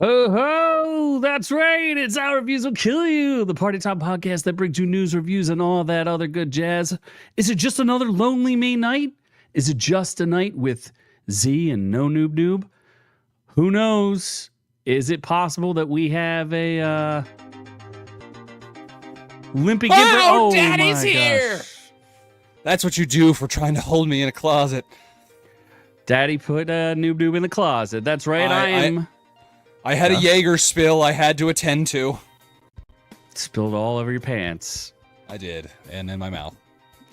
Ho ho! That's right. It's Our Reviews Will Kill You, the party time podcast that brings you news, reviews, and all that other good jazz. Is it just another lonely May night? Is it just a night with Z and no noob noob? Who knows? Is it possible that we have a limping? Oh, Daddy's my here! gosh. That's what you do for trying to hold me in a closet. Daddy put noob noob in the closet. That's right. I had a Jaeger spill I had to attend to. Spilled all over your pants. I did, and in my mouth.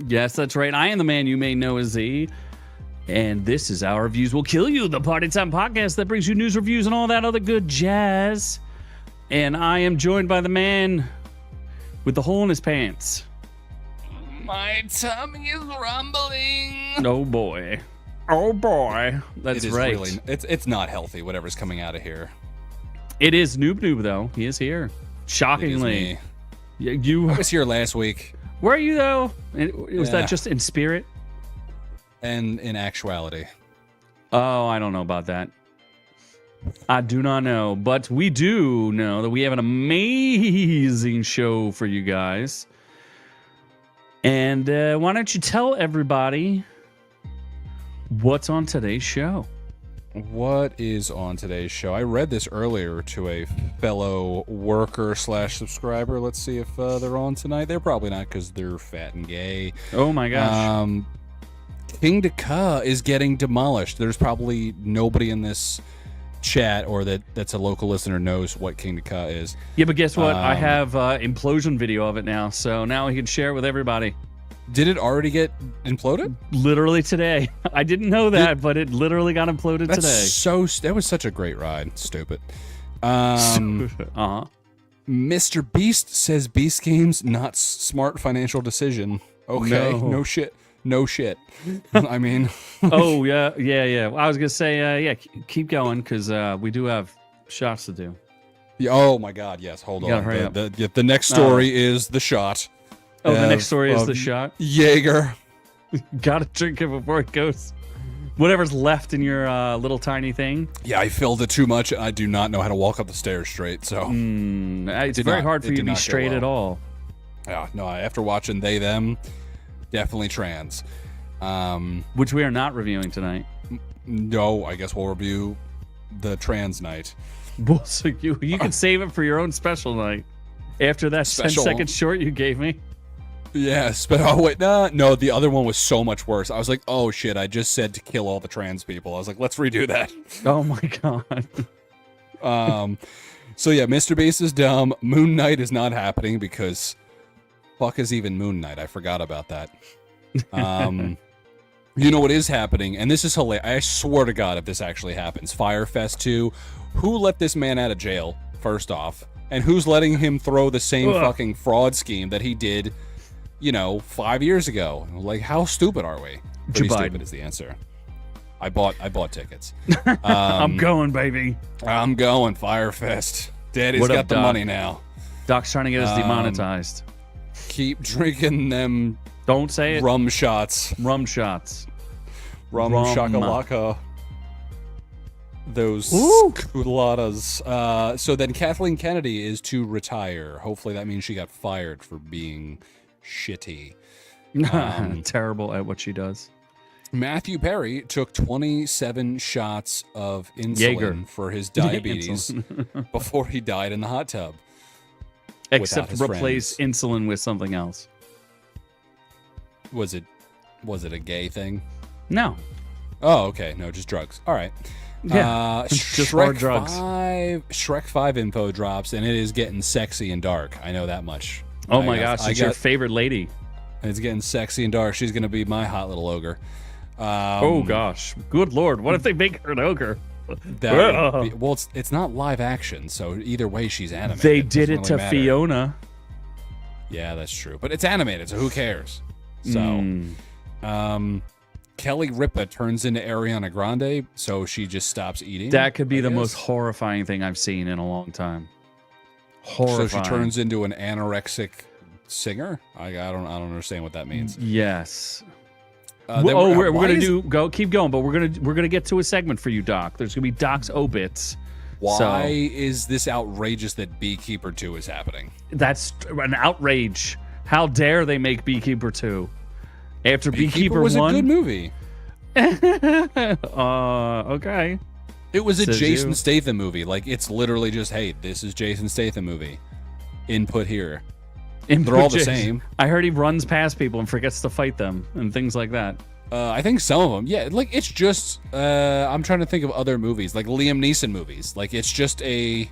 Yes, that's right. I am the man you may know as Z. And this is Our Reviews Will Kill You, the party time podcast that brings you news, reviews, and all that other good jazz. And I am joined by the man with the hole in his pants. My tummy is rumbling. Oh, boy. Oh, boy. That's right. Really, it's not healthy, whatever's coming out of here. It is Noob Noob, though. He is here. Shockingly. I was here last week. Were you, though? Was that just in spirit? And in actuality. Oh, I don't know about that. I do not know. But we do know that we have an amazing show for you guys. And why don't you tell everybody what's on today's show? What is on today's show? I read this earlier to a fellow worker / subscriber. Let's see if they're on tonight. They're probably not because they're fat and gay. Oh my gosh. King Ka is getting demolished. There's probably nobody in this chat or that's a local listener knows what King Ka is. Yeah, but guess what? I have implosion video of it now, so now we can share it with everybody. Did it already get imploded? Literally today. I didn't know that, but it literally got imploded today. That was such a great ride. Stupid. Uh-huh. Mrbeast says Beast Games not smart financial decision. Okay, no shit. No shit. I mean. Oh, yeah. I was going to say, keep going because we do have shots to do. Yeah, oh, my God. Yes, hold on. Hurry up. The next story is the shot. Oh, the next story is the shot? Jaeger. Gotta drink it before it goes. Whatever's left in your little tiny thing. Yeah, I filled it too much. I do not know how to walk up the stairs straight, so. It's very hard for you to be straight at all. Yeah, no, after watching They, Them, definitely trans. Which we are not reviewing tonight. No, I guess we'll review the trans night. Well, so you can save it for your own special night. After that 10-second short you gave me. Yes, but oh wait, no, the other one was so much worse. I was like, oh shit, I just said to kill all the trans people. I was like, let's redo that. Oh my God. So yeah, Mrbeast is dumb. Moonknight is not happening because fuck is even Moonknight? I forgot about that. You know what is happening, and this is hilarious. I swear to God if this actually happens. Fyre Fest 2. Who let this man out of jail, first off? And who's letting him throw the same fucking fraud scheme that he did, 5 years ago? Like, how stupid are we? Pretty stupid is the answer. I bought tickets. I'm going, baby. I'm going, Fyre Fest. Daddy's got the money now. Doc's trying to get us demonetized. Keep drinking them. Don't say it. Rum shots. Rum shots. Rum shakalaka. Those culottes. So then Kathleen Kennedy is to retire. Hopefully that means she got fired for being shitty. Terrible at what she does. Matthew Perry took 27 shots of insulin Jaeger. for his diabetes before he died in the hot tub. Except replace insulin with something else. Was it a gay thing? No. Oh, okay. No, just drugs. All right. Yeah, just Shrek more drugs. Shrek 5 info drops, and it is getting sexy and dark. I know that much. Oh my gosh, it's your favorite lady. It's getting sexy and dark. She's going to be my hot little ogre. Oh gosh. Good Lord. What if they make her an ogre? It's not live action, so either way she's animated. They did it to Fiona. Yeah, that's true. But it's animated, so who cares? So, Kelly Ripa turns into Ariana Grande, so she just stops eating. That could be the most horrifying thing I've seen in a long time. Horrifying. So she turns into an anorexic singer? I don't understand what that means. Yes. We're gonna keep going, but we're gonna get to a segment for you, Doc. There's gonna be Doc's obits. Why is this outrageous that Beekeeper 2 is happening? That's an outrage. How dare they make Beekeeper 2? After Beekeeper was 1? a good movie. Okay. It was a Says Jason you. Statham movie. Like, it's literally just, hey, this is Jason Statham movie. Input here. They're all the same. I heard he runs past people and forgets to fight them and things like that. I think some of them, yeah. Like, it's just, I'm trying to think of other movies, like Liam Neeson movies. Like, it's just every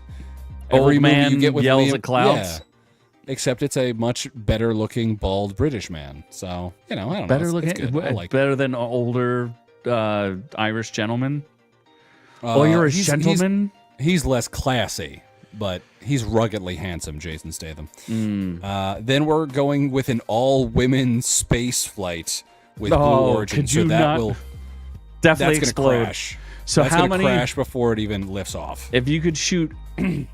Old man movie you get with yells Liam, at clouds. Yeah. Except it's a much better looking bald British man. So, I don't know. Better It's looking, good. I like it. better than older Irish gentlemen. You're a gentleman. He's less classy, but he's ruggedly handsome, Jason Statham. Then we're going with an all-women space flight with Blue Origin, could so you that not will definitely that's explode. gonna crash. So that's how gonna many crash before it even lifts off? If you could shoot,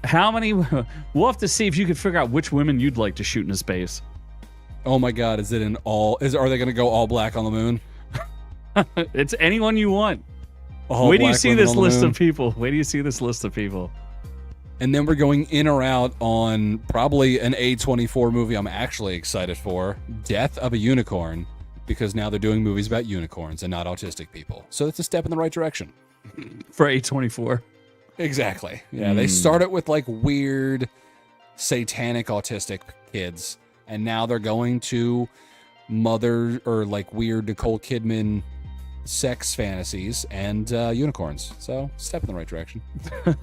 how many? We'll have to see if you could figure out which women you'd like to shoot into space. Oh my God! Is it are they gonna go all black on the moon? It's anyone you want. All Wait do you black see women this on the list moon? of people? Wait do you see this list of people? And then we're going in or out on probably an A24 movie I'm actually excited for, Death of a Unicorn, because now they're doing movies about unicorns and not autistic people. So it's a step in the right direction. For A24. Exactly. Yeah, they started with like weird, satanic autistic kids, and now they're going to mother or like weird Nicole Kidman sex fantasies and unicorns. So step in the right direction.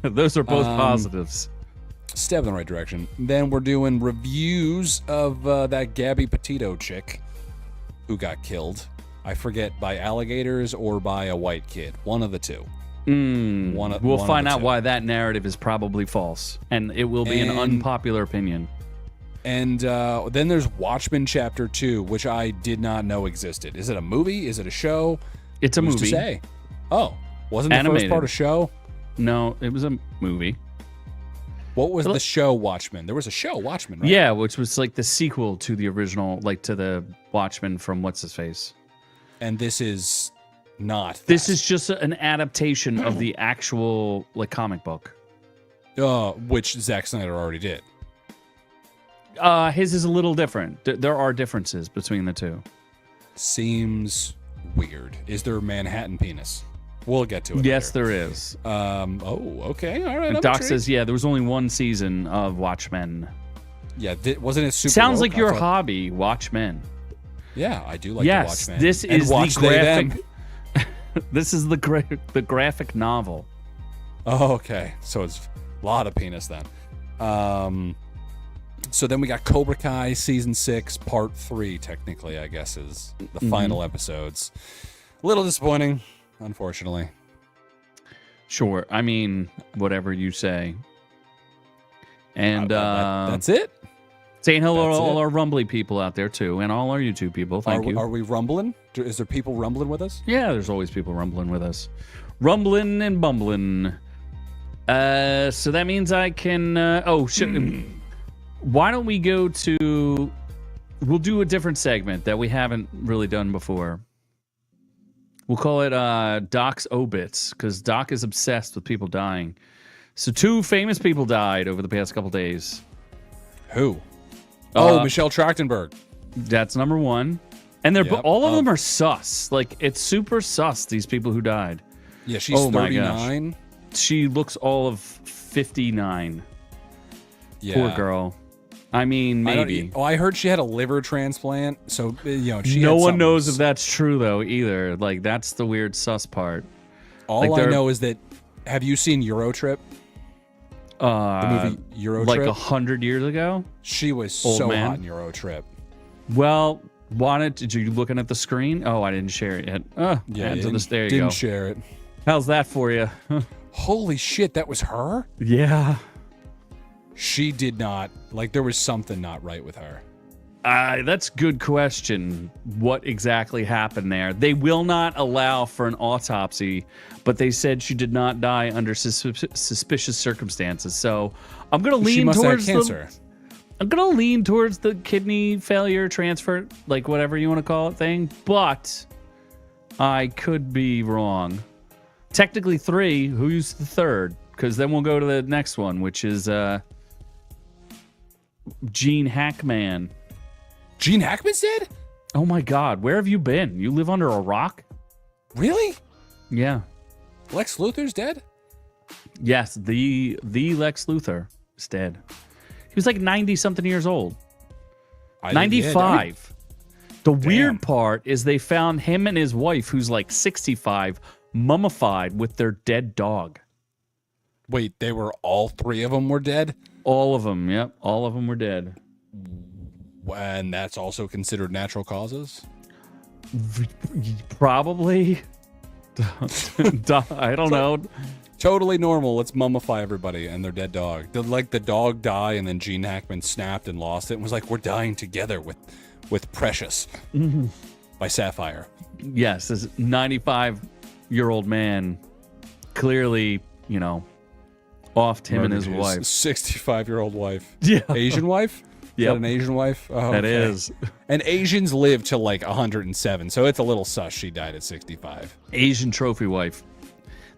Those are both positives. Step in the right direction. Then we're doing reviews of that Gabby Petito chick who got killed. I forget, by alligators or by a white kid. One of the two. We'll find out why that narrative is probably false, and it will be an unpopular opinion. And then there's Watchmen Chapter 2, which I did not know existed. Is it a movie? Is it a show? It's a Who's movie. to say? Oh, wasn't the Animated. first part a show? No, it was a movie. What was the show Watchmen? There was a show Watchmen, right? Yeah, which was like the sequel to the original, like to the Watchmen from What's His Face. And this is not. This is just an adaptation of the actual like comic book. Which Zack Snyder already did. His is a little different. There are differences between the two. Seems weird. Is there a Manhattan penis? We'll get to it. Yes, later. there is. Okay. All right. And Doc says, yeah, there was only one season of Watchmen. Yeah, wasn't it super Sounds woke? like your hobby, Watchmen. Yeah, I do like to watch men. This and is watch the they, graphic. them. This is the graphic novel. Oh, okay. So it's a lot of penis then. So then we got Cobra Kai Season 6, Part 3, technically, I guess, is the final episodes. A little disappointing, unfortunately. Sure. I mean, whatever you say. And that's it. saying hello That's to all it. our Rumbly people out there, too, and all our YouTube people. Thank you. Are we rumbling? Is there people rumbling with us? Yeah, there's always people rumbling with us. Rumbling and bumbling. So that means I can... Why don't we go to... We'll do a different segment that we haven't really done before. We'll call it Doc's Obits, because Doc is obsessed with people dying. So 2 famous people died over the past couple days. Who? Michelle Trachtenberg. That's number 1. And they're all of them are sus. Like, it's super sus, these people who died. Yeah, she's 39. She looks all of 59. Yeah. Poor girl. I mean, maybe. I heard she had a liver transplant, so no one knows if that's true though either. Like, that's the weird sus part. All I know is that, have you seen Eurotrip? The movie Eurotrip? Like 100 years ago? She was Old so man. hot in Eurotrip. Well, did you looking at the screen? Oh, I didn't share it yet. There you Didn't go. share it. How's that for you? Holy shit, that was her? Yeah. She did not, there was something not right with her. That's a good question. What exactly happened there? They will not allow for an autopsy, but they said she did not die under suspicious circumstances. So I'm going to lean towards cancer. I'm going to lean towards the kidney failure transfer, like whatever you want to call it thing, but I could be wrong. Technically 3. Who's the third? because then we'll go to the next one, which is Gene Hackman. Gene Hackman's dead? Oh my God, where have you been? You live under a rock? Really? Yeah. Lex Luthor's dead? Yes, the Lex Luthor is dead. He was like 90-something years old. 95. The weird part is they found him and his wife, who's like 65, mummified with their dead dog. Wait, they were all three of them were dead? All of them, yep. All of them were dead. And that's also considered natural causes? Probably. I don't know. Totally normal. Let's mummify everybody and their dead dog. Did like the dog die and then Gene Hackman snapped and lost it and was like, we're dying together with Precious by Sapphire. Yes, this 95-year-old man clearly, offed him and his wife. 65-year-old wife. Yeah. Asian wife? Yeah, an Asian wife? Oh, that is. And Asians live to like 107, so it's a little sus she died at 65. Asian trophy wife.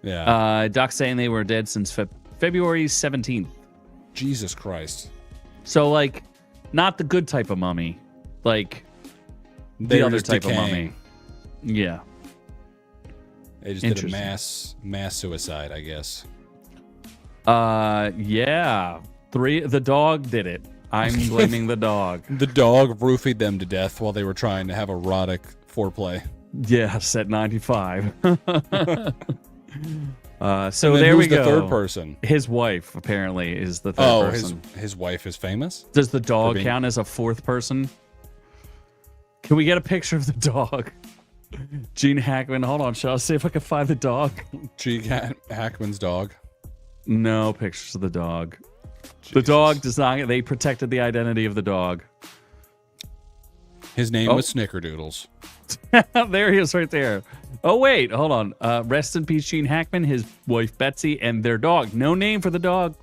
Yeah. Doc saying they were dead since February 17th. Jesus Christ. So, like, not the good type of mummy. Like, the other type of mummy. Yeah. They just did a mass suicide, I guess. Yeah. The dog did it. I'm blaming the dog. The dog roofied them to death while they were trying to have erotic foreplay. Yes, at 95. So there we go. The third person. His wife apparently is the third person. His wife is famous? Does the dog count as a fourth person? Can we get a picture of the dog? Gene Hackman. Hold on, shall I see if I can find the dog? Gene Hackman's dog. No pictures of the dog. Jesus. The dog does not. They protected the identity of the dog. His name was Snickerdoodles. There he is, right there. Oh wait, hold on. Rest in peace, Gene Hackman, his wife Betsy, and their dog. No name for the dog.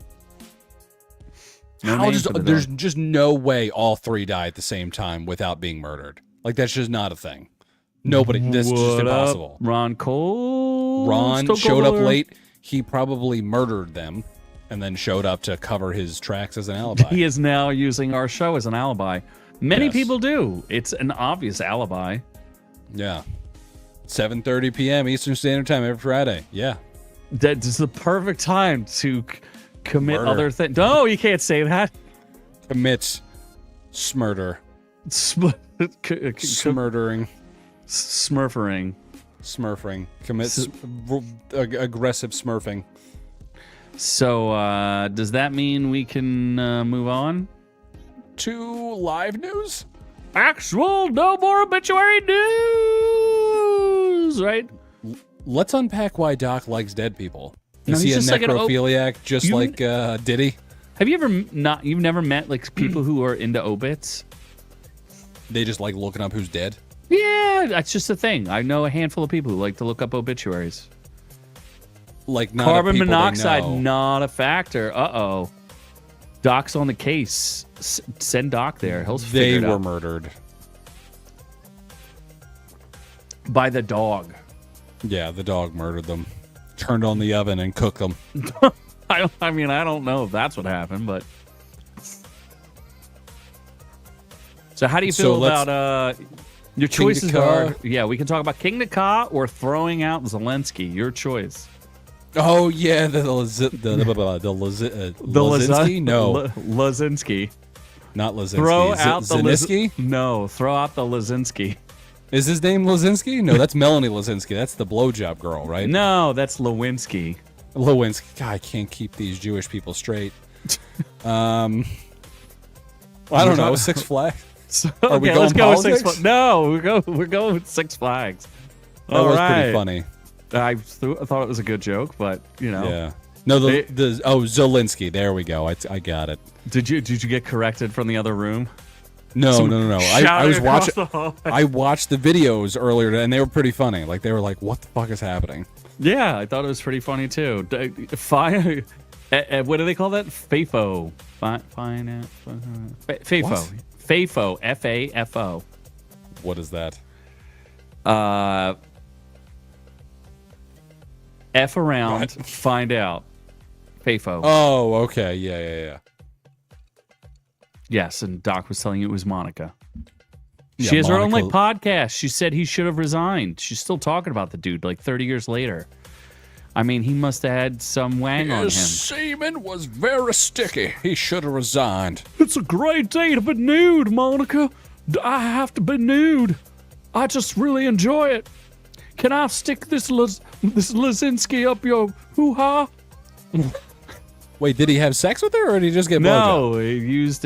There's just no way all three die at the same time without being murdered. Like that's just not a thing. Nobody. That's just impossible. Ron Cole. Ron showed up late. He probably murdered them, and then showed up to cover his tracks as an alibi. He is now using our show as an alibi. Many people do. It's an obvious alibi. Yeah. 7:30 p.m. Eastern Standard Time every Friday. Yeah. That's the perfect time to commit other things. No, you can't say that. Commits smurder. Smurdering. Smurfering. Smurfing. Commits aggressive smurfing. So, does that mean we can move on? To live news? Actual no more obituary news, right? Let's unpack why Doc likes dead people. Is No, he a he's just necrophiliac, just like Diddy? Have you ever you've never met like people who are into obits? They just like looking up who's dead? Yeah, that's just a thing. I know a handful of people who like to look up obituaries. Like not carbon monoxide, not a factor. Uh-oh. Doc's on the case. Send Doc there. He'll figure it out. They were murdered. By the dog. Yeah, the dog murdered them. Turned on the oven and cooked them. I don't know if that's what happened, but... So how do you feel about... your choices are... Yeah, we can talk about King Ka or throwing out Zelensky. Your choice. Oh, yeah, the Lazinski? No. Lazinski. Not Lazinski. Throw out the Lazinski? No, throw out the Lazinski. Is his name Lazinski? No, that's Melanie Lazinski. That's the blowjob girl, right? No, that's Lewinsky. Lewinsky. God, I can't keep these Jewish people straight. I don't know. Six Flags? Are we going go politics? with Six Flags. No, we're going with Six Flags. That was pretty funny. I thought it was a good joke, but Yeah. No, Zelensky. There we go. I got it. Did you get corrected from the other room? No. I was watching. I watched the videos earlier, and they were pretty funny. Like they were like, "What the fuck is happening?" Yeah, I thought it was pretty funny too. Fyre. What do they call that? FAFO. FAFO. FAFO. FAFO. What is that? F around, find out. Payphone. Oh, okay. Yeah. Yes, and Doc was telling you it was Monica. Yeah, She has her own Monica- podcast. She said he should have resigned. She's still talking about the dude 30 years later. I mean, he must have had some wang on him. His semen was very sticky. He should have resigned. It's a great day to be nude, Monica. I have to be nude. I just really enjoy it. Can I stick this Lazinski up your hoo-ha? Wait, did he have sex with her, or did he just get blowjob? No, he used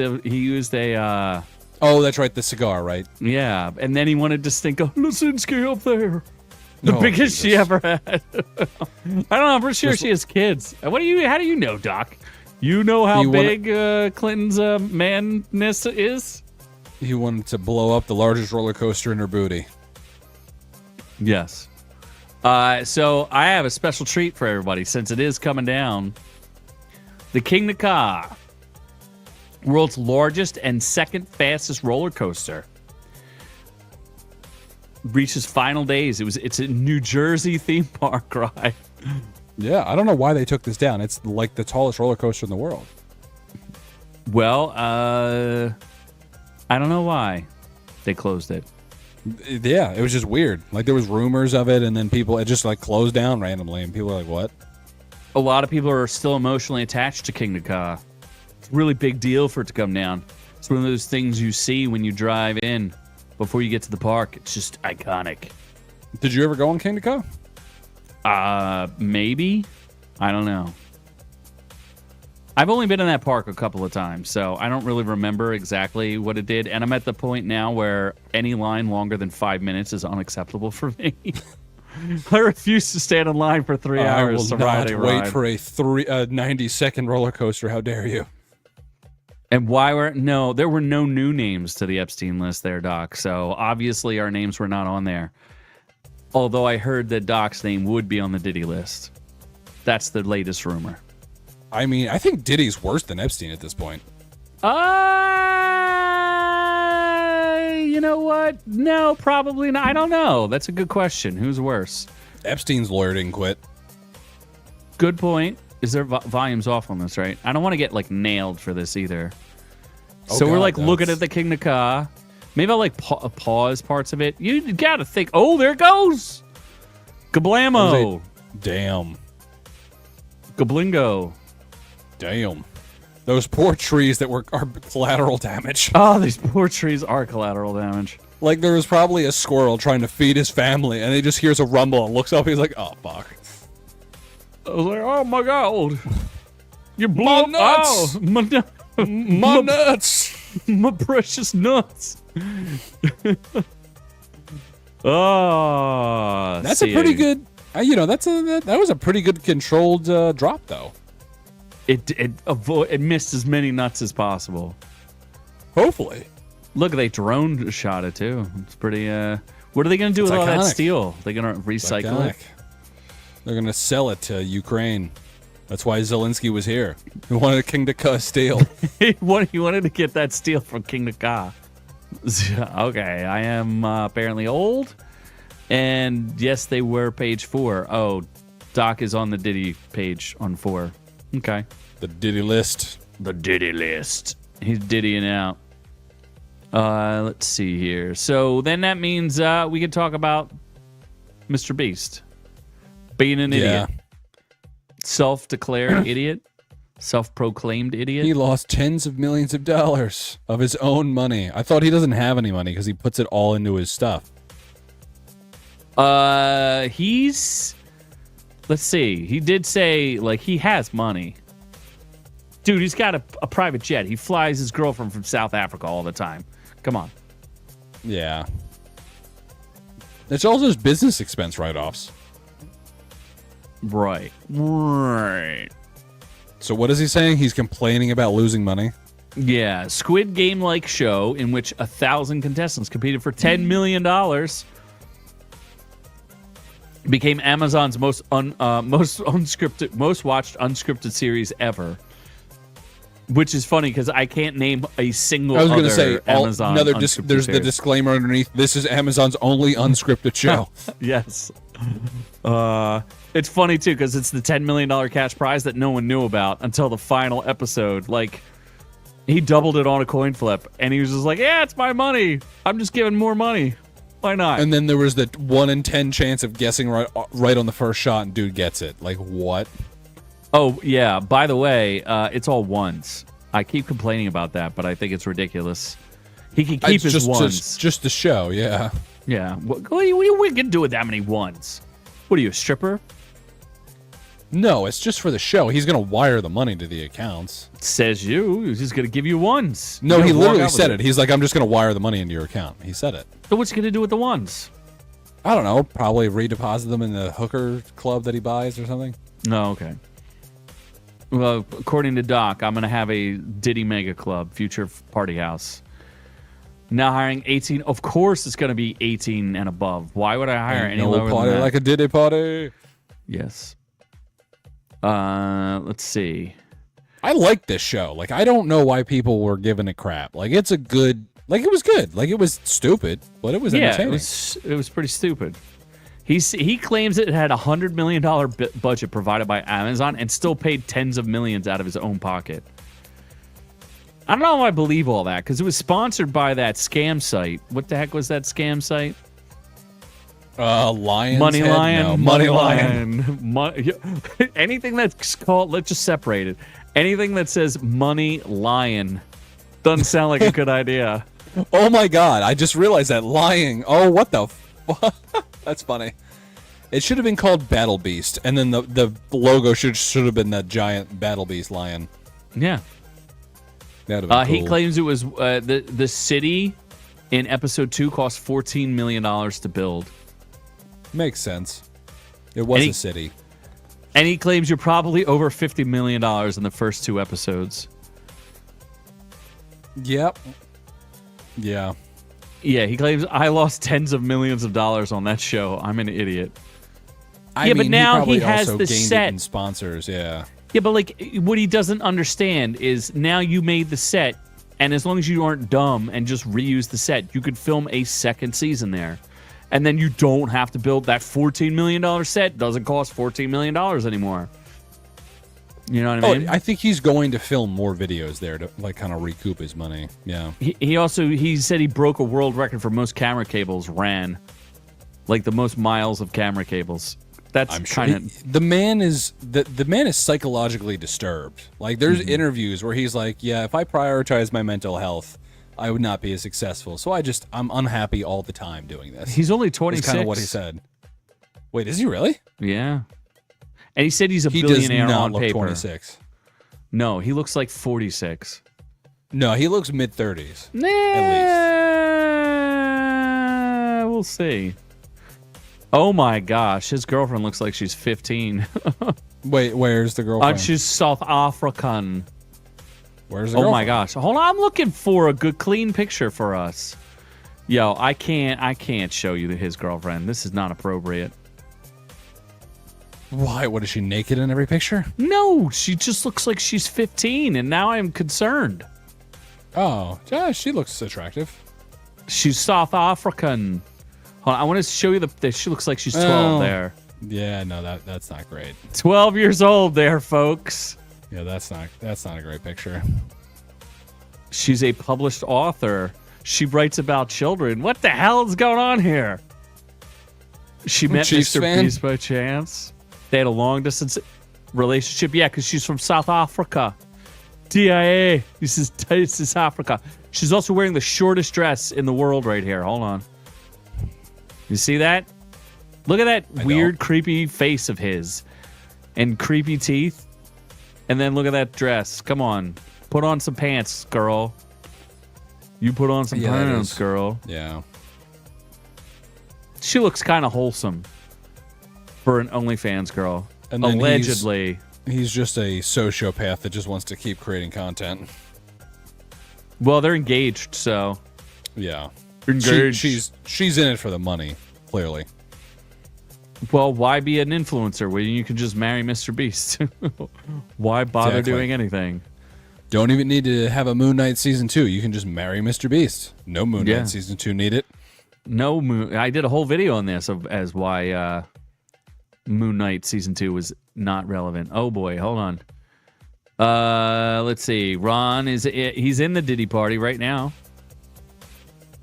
a Oh, that's right, the cigar, right? yeah, and then he wanted to stink a Lazinski up there. The Oh, biggest she Jesus. ever had. I don't know. I'm pretty sure she has kids. How do you know, Doc? You know how big Clinton's manness is? He wanted to blow up the largest roller coaster in her booty. Yes. So I have a special treat for everybody since it is coming down. The King Ka, world's largest and second fastest roller coaster, reaches final days. It's a New Jersey theme park ride. Yeah, I don't know why they took this down. It's like the tallest roller coaster in the world. Well, I don't know why they closed it. Yeah, it was just weird. Like, there was rumors of it, and then it just closed down randomly, and people are like, what? A lot of people are still emotionally attached to King Ka. It's a really big deal for it to come down. It's one of those things you see when you drive in before you get to the park. It's just iconic. Did you ever go on King Ka? Maybe. I don't know. I've only been in that park a couple of times, so I don't really remember exactly what it did. And I'm at the point now where any line longer than 5 minutes is unacceptable for me. I refuse to stand in line for 3 hours to ride a ride. I will not wait for a 90-second roller coaster. How dare you? And there were no new names to the Epstein list there, Doc. So obviously our names were not on there. Although I heard that Doc's name would be on the Diddy list. That's the latest rumor. I mean, I think Diddy's worse than Epstein at this point. You know what? No, probably not. I don't know. That's a good question. Who's worse? Epstein's lawyer didn't quit. Good point. Is there volumes off on this, right? I don't want to get nailed for this either. Oh, so God, we're looking at the King Ka. Maybe I'll pause parts of it. You gotta think. Oh, there it goes. Gablamo. Damn. Gablingo. Damn. Those poor trees that are collateral damage. Oh, these poor trees are collateral damage. Like, there was probably a squirrel trying to feed his family, and he just hears a rumble and looks up. He's like, oh, fuck. I was like, oh, my God. You blew My up. nuts. Oh, my nuts. My precious nuts. Oh. That's a pretty good... that was a pretty good controlled drop, though. It missed as many nuts as possible. Hopefully. Look, they drone shot it too. It's pretty. What are they going to do with all that steel? They're going to recycle it. They're going to sell it to Ukraine. That's why Zelensky was here. He wanted King Ka steel. He wanted to get that steel from King Ka. Okay, I am apparently old, and yes, they were page 4. Oh, Doc is on the Diddy page on 4. Okay. The Diddy list. The Diddy list. He's Diddying out. Let's see here. So then that means we can talk about Mrbeast being an idiot. Self-declared idiot. Self-proclaimed idiot. He lost tens of millions of dollars of his own money. I thought he doesn't have any money because he puts it all into his stuff. Let's see. He did say, he has money. Dude, he's got a private jet. He flies his girlfriend from South Africa all the time. Come on. Yeah. It's also his business expense write-offs. Right. So what is he saying? He's complaining about losing money? Yeah. Squid Game-like show in which 1,000 contestants competed for $10 million. Became Amazon's most watched unscripted series ever, which is funny because I can't name a single. I was going to say Amazon. There's the disclaimer underneath. This is Amazon's only unscripted show. Yes, It's funny too because it's the $10 million cash prize that no one knew about until the final episode. Like, he doubled it on a coin flip, and he was just like, "Yeah, it's my money. I'm just giving more money. Why not?" And then there was the 1 in 10 chance of guessing right on the first shot, and dude gets it. Like, what? Oh yeah. By the way, it's all ones. I keep complaining about that, but I think it's ridiculous. He can keep his ones. Just the show, yeah. Yeah. What are you gonna do with that many ones? What are you, a stripper? No, it's just for the show. He's going to wire the money to the accounts. Says you. He's just going to give you ones. No, he literally said it. He's like, I'm just going to wire the money into your account. He said it. So what's he going to do with the ones? I don't know. Probably redeposit them in the hooker club that he buys or something. No, okay. Well, according to Doc, I'm going to have a Diddy Mega Club, future party house. Now hiring 18. Of course it's going to be 18 and above. Why would I hire any lower party than that? like a Diddy party. Yes. Let's see. I like this show. Like, I don't know why people were giving it crap. Like, it's a good... Like, it was good. Like, it was stupid, but it was entertaining. It was pretty stupid. He claims it had a $100 million budget provided by Amazon and still paid tens of millions out of his own pocket. I don't know if I believe all that, because it was sponsored by that scam site. What the heck was that scam site? Lion's Money Head? Lion. No, Money Lion. Anything that's called, let's just separate it. Anything that says Money Lion doesn't sound like a good idea. Oh my god, I just realized that. Lying. Oh, what the fuck? That's funny. It should have been called Battle Beast, and then the logo should have been that giant Battle Beast lion. Yeah. That'd have been cool. He claims it was the city in episode 2 cost $14 million to build. Makes sense. It was a city. And he claims you're probably over $50 million in the first 2 episodes. Yep. Yeah. Yeah, he claims I lost tens of millions of dollars on that show. I'm an idiot. I mean, but now he has also the gained set. it in sponsors, yeah. Yeah, but like what he doesn't understand is now you made the set, and as long as you aren't dumb and just reuse the set, you could film a second season there. And then you don't have to build that $14 million set. Doesn't cost $14 million anymore. You know what I mean? I think he's going to film more videos there to like kind of recoup his money. Yeah. He said he broke a world record for most camera cables ran. Like the most miles of camera cables. That's kind of the man is psychologically disturbed. Like there's interviews where he's like, yeah, if I prioritize my mental health, I would not be as successful. So I'm unhappy all the time doing this. He's only 26. That's kind of what he said. Wait, is he really? Yeah. And he said he's a billionaire on paper. He does not look 26. No, he looks like 46. No, he looks mid-30s. Nah, at least. We'll see. Oh my gosh, his girlfriend looks like she's 15. Wait, where's the girlfriend? She's South African. Where's the girlfriend? Oh my gosh. Hold on, I'm looking for a good clean picture for us. Yo, I can't show you his girlfriend. This is not appropriate. Why? What, is she naked in every picture? No, she just looks like she's 15, and now I'm concerned. Oh, yeah, she looks attractive. She's South African. Hold on, I want to show you she looks like she's 12 there. Yeah, no, that's not great. 12 years old there, folks. Yeah, that's not a great picture. She's a published author. She writes about children. What the hell is going on here? She met Mr. Beast by chance. They had a long-distance relationship. Yeah, because she's from South Africa. DIA. This is Africa. She's also wearing the shortest dress in the world right here. Hold on. You see that? Look at that weird, creepy face of his. And creepy teeth. And then look at that dress. Come on. Put on some pants, girl. You put on some pants, girl. Yeah. She looks kind of wholesome for an OnlyFans girl. And then allegedly. He's just a sociopath that just wants to keep creating content. Well, they're engaged, so. Yeah. Engaged. She's in it for the money, clearly. Well, why be an influencer when you can just marry Mr. Beast? Why bother doing anything? Don't even need to have a Moonknight season 2. You can just marry Mr. Beast. No Moonknight season 2 need it. No Moon. I did a whole video on this as why Moonknight season 2 was not relevant. Oh boy, hold on. Let's see. Ron he's in the Diddy party right now.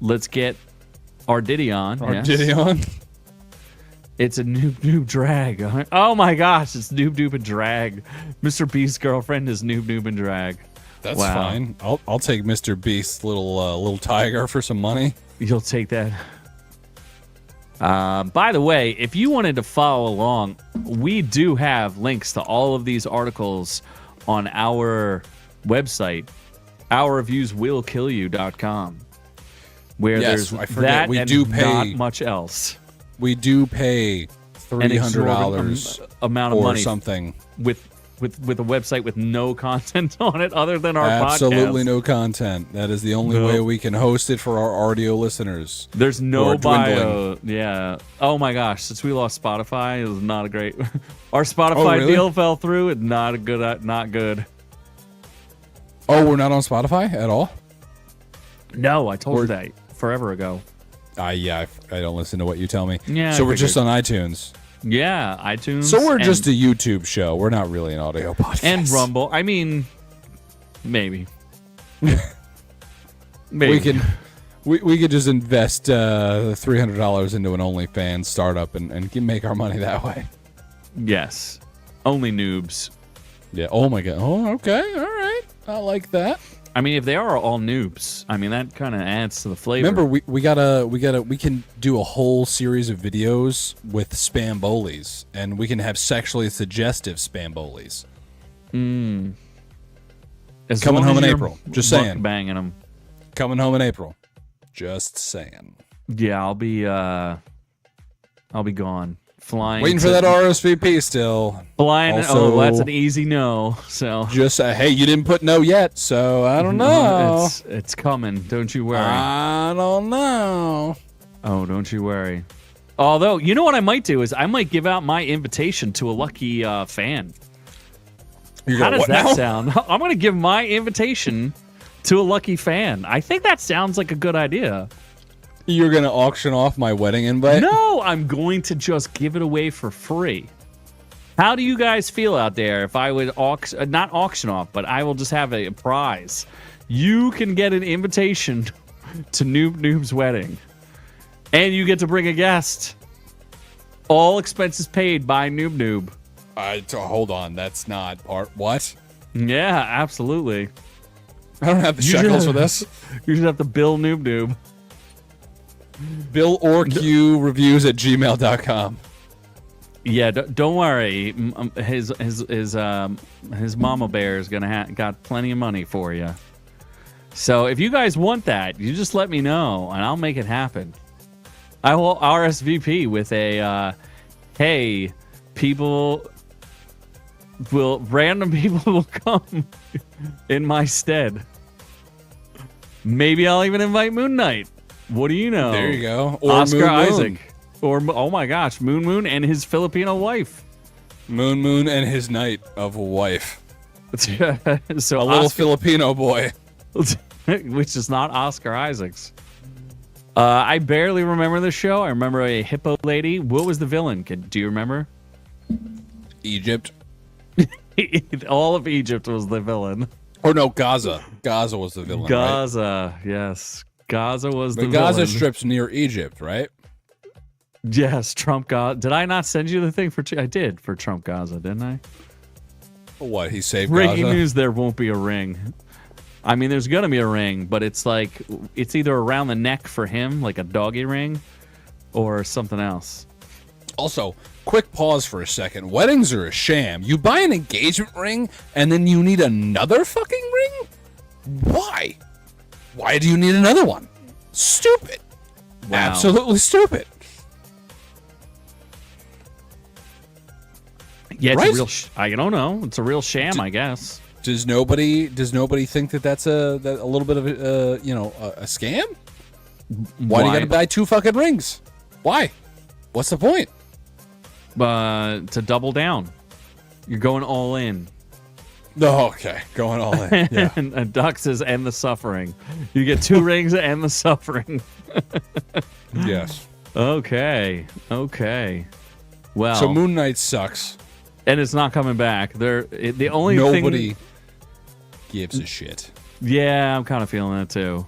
Let's get our Diddy on. Diddy on. It's a noob drag. Oh my gosh, it's noob and drag. Mrbeast's girlfriend is noob and drag. That's fine. I'll take Mrbeast's little tiger for some money. You'll take that. By the way, if you wanted to follow along, we do have links to all of these articles on our website, ourreviewswillkillyou.com, where there's that and not much else. We do pay $300 amount of money something with a website with no content on it other than our podcast. Absolutely no content. That is the only way we can host it for our audio listeners. There's no bio. Yeah. Oh my gosh. Since we lost Spotify, it was not a great. Our Spotify deal fell through. It's not good. Oh, we're not on Spotify at all? No, I told you that forever ago. Yeah, I don't listen to what you tell me. Yeah. So we're just on iTunes. Yeah, iTunes. So we're just a YouTube show. We're not really an audio podcast. And Rumble. I mean, maybe. We could just invest $300 into an OnlyFans startup and make our money that way. Yes. Only noobs. Yeah. Oh my god. Oh, okay. All right. I like that. I mean, if they are all noobs, I mean that kind of adds to the flavor. Remember, we can do a whole series of videos with spambolies, and we can have sexually suggestive spambolies. Coming home in April. Just saying. Banging them. Coming home in April. Just saying. Yeah, I'll be gone. Flying. Waiting for that RSVP still. Flying. Also, that's an easy no. So just hey, you didn't put no yet, so I don't know. It's coming. Don't you worry. I don't know. Oh, don't you worry. Although, you know what I might do is I might give out my invitation to a lucky fan. How does that sound? I'm going to give my invitation to a lucky fan. I think that sounds like a good idea. You're going to auction off my wedding invite? No, I'm going to just give it away for free. How do you guys feel out there if I would not auction off, but I will just have a prize? You can get an invitation to Noob's wedding. And you get to bring a guest. All expenses paid by Noob. Hold on, that's not part. What? Yeah, absolutely. I don't have the shekels for this. You just have to bill Noob. Bill or Q reviews at gmail.com. Yeah, don't worry. His mama bear is got plenty of money for you. So if you guys want that, you just let me know and I'll make it happen. I will RSVP with a hey, random people will come in my stead. Maybe I'll even invite Moonknight. What do you know? There you go. Or Oscar Moon Isaac. Or, oh my gosh, Moon and his Filipino wife. Moon and his knight of a wife. So a little Filipino boy. Which is not Oscar Isaac's. I barely remember the show. I remember a hippo lady. What was the villain? Do you remember? Egypt. All of Egypt was the villain. Or no, Gaza. Gaza was the villain, Gaza, right? Yes. Gaza was the Gaza villain. Strip's near Egypt, right? Yes, Trump Gaza. Did I not send you the thing for? I did for Trump Gaza, didn't I? What, he saved Breaking Gaza? news, there won't be a ring. I mean, there's going to be a ring, but it's either around the neck for him, like a doggy ring, or something else. Also, quick pause for a second. Weddings are a sham. You buy an engagement ring, and then you need another fucking ring? Why? Why do you need another one? Stupid. Wow. Absolutely stupid. Yeah, it's a real. I don't know. It's a real sham, I guess. Does nobody think that that's a little bit of a scam? Why do you got to buy 2 fucking rings? Why? What's the point? To double down. You're going all in. Oh, okay. Going all in. Yeah. And Duck says, and the suffering. You get 2 rings and the suffering. Yes. Okay. Well, So Moonknight sucks. and it's not coming back. The only Nobody thing, gives a shit. yeah, I'm kind of feeling that too.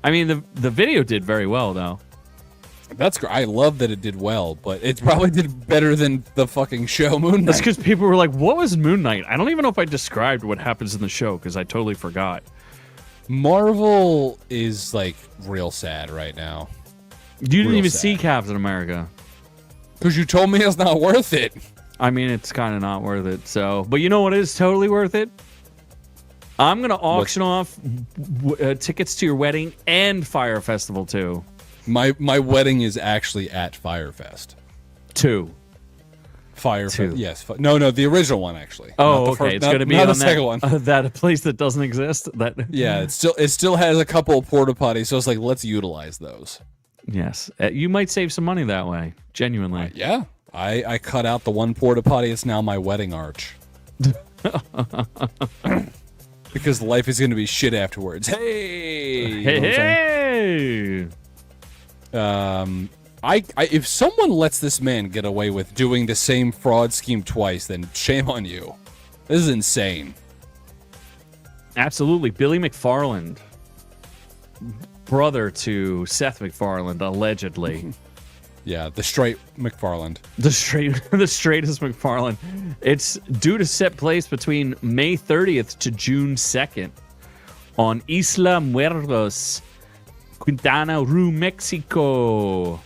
I mean, the video did very well though. That's great. I love that it did well, but it probably did better than the fucking show Moonknight. That's because people were like, "What was Moonknight?" I don't even know if I described what happens in the show because I totally forgot. Marvel is like real sad right now. You didn't Real even sad. see Captain America. Because you told me it's not worth it. I mean, it's kind of not worth it. So, but you know what is totally worth it? I'm gonna auction off tickets to your wedding and Fyre Festival too. My wedding is actually at Firefest. Two. Yes. No, the original one actually. Oh, Not the okay. first- It's not- gonna be not on the second one. that place that doesn't exist. That Yeah, it still has a couple of porta potties, so it's like let's utilize those. yes, you might save some money that way. Genuinely. Yeah, I cut out the one porta potty. It's now my wedding arch. Because life is going to be shit afterwards. Hey, you know what I'm saying? Hey. If someone lets this man get away with doing the same fraud scheme twice, then shame on you. This is insane. Absolutely. Billy McFarland, brother to Seth MacFarlane, allegedly. Yeah, the straight McFarland. The straightest McFarlane. It's due to set place between May 30th to June 2nd on Isla Muertos, Quintana Roo, Mexico.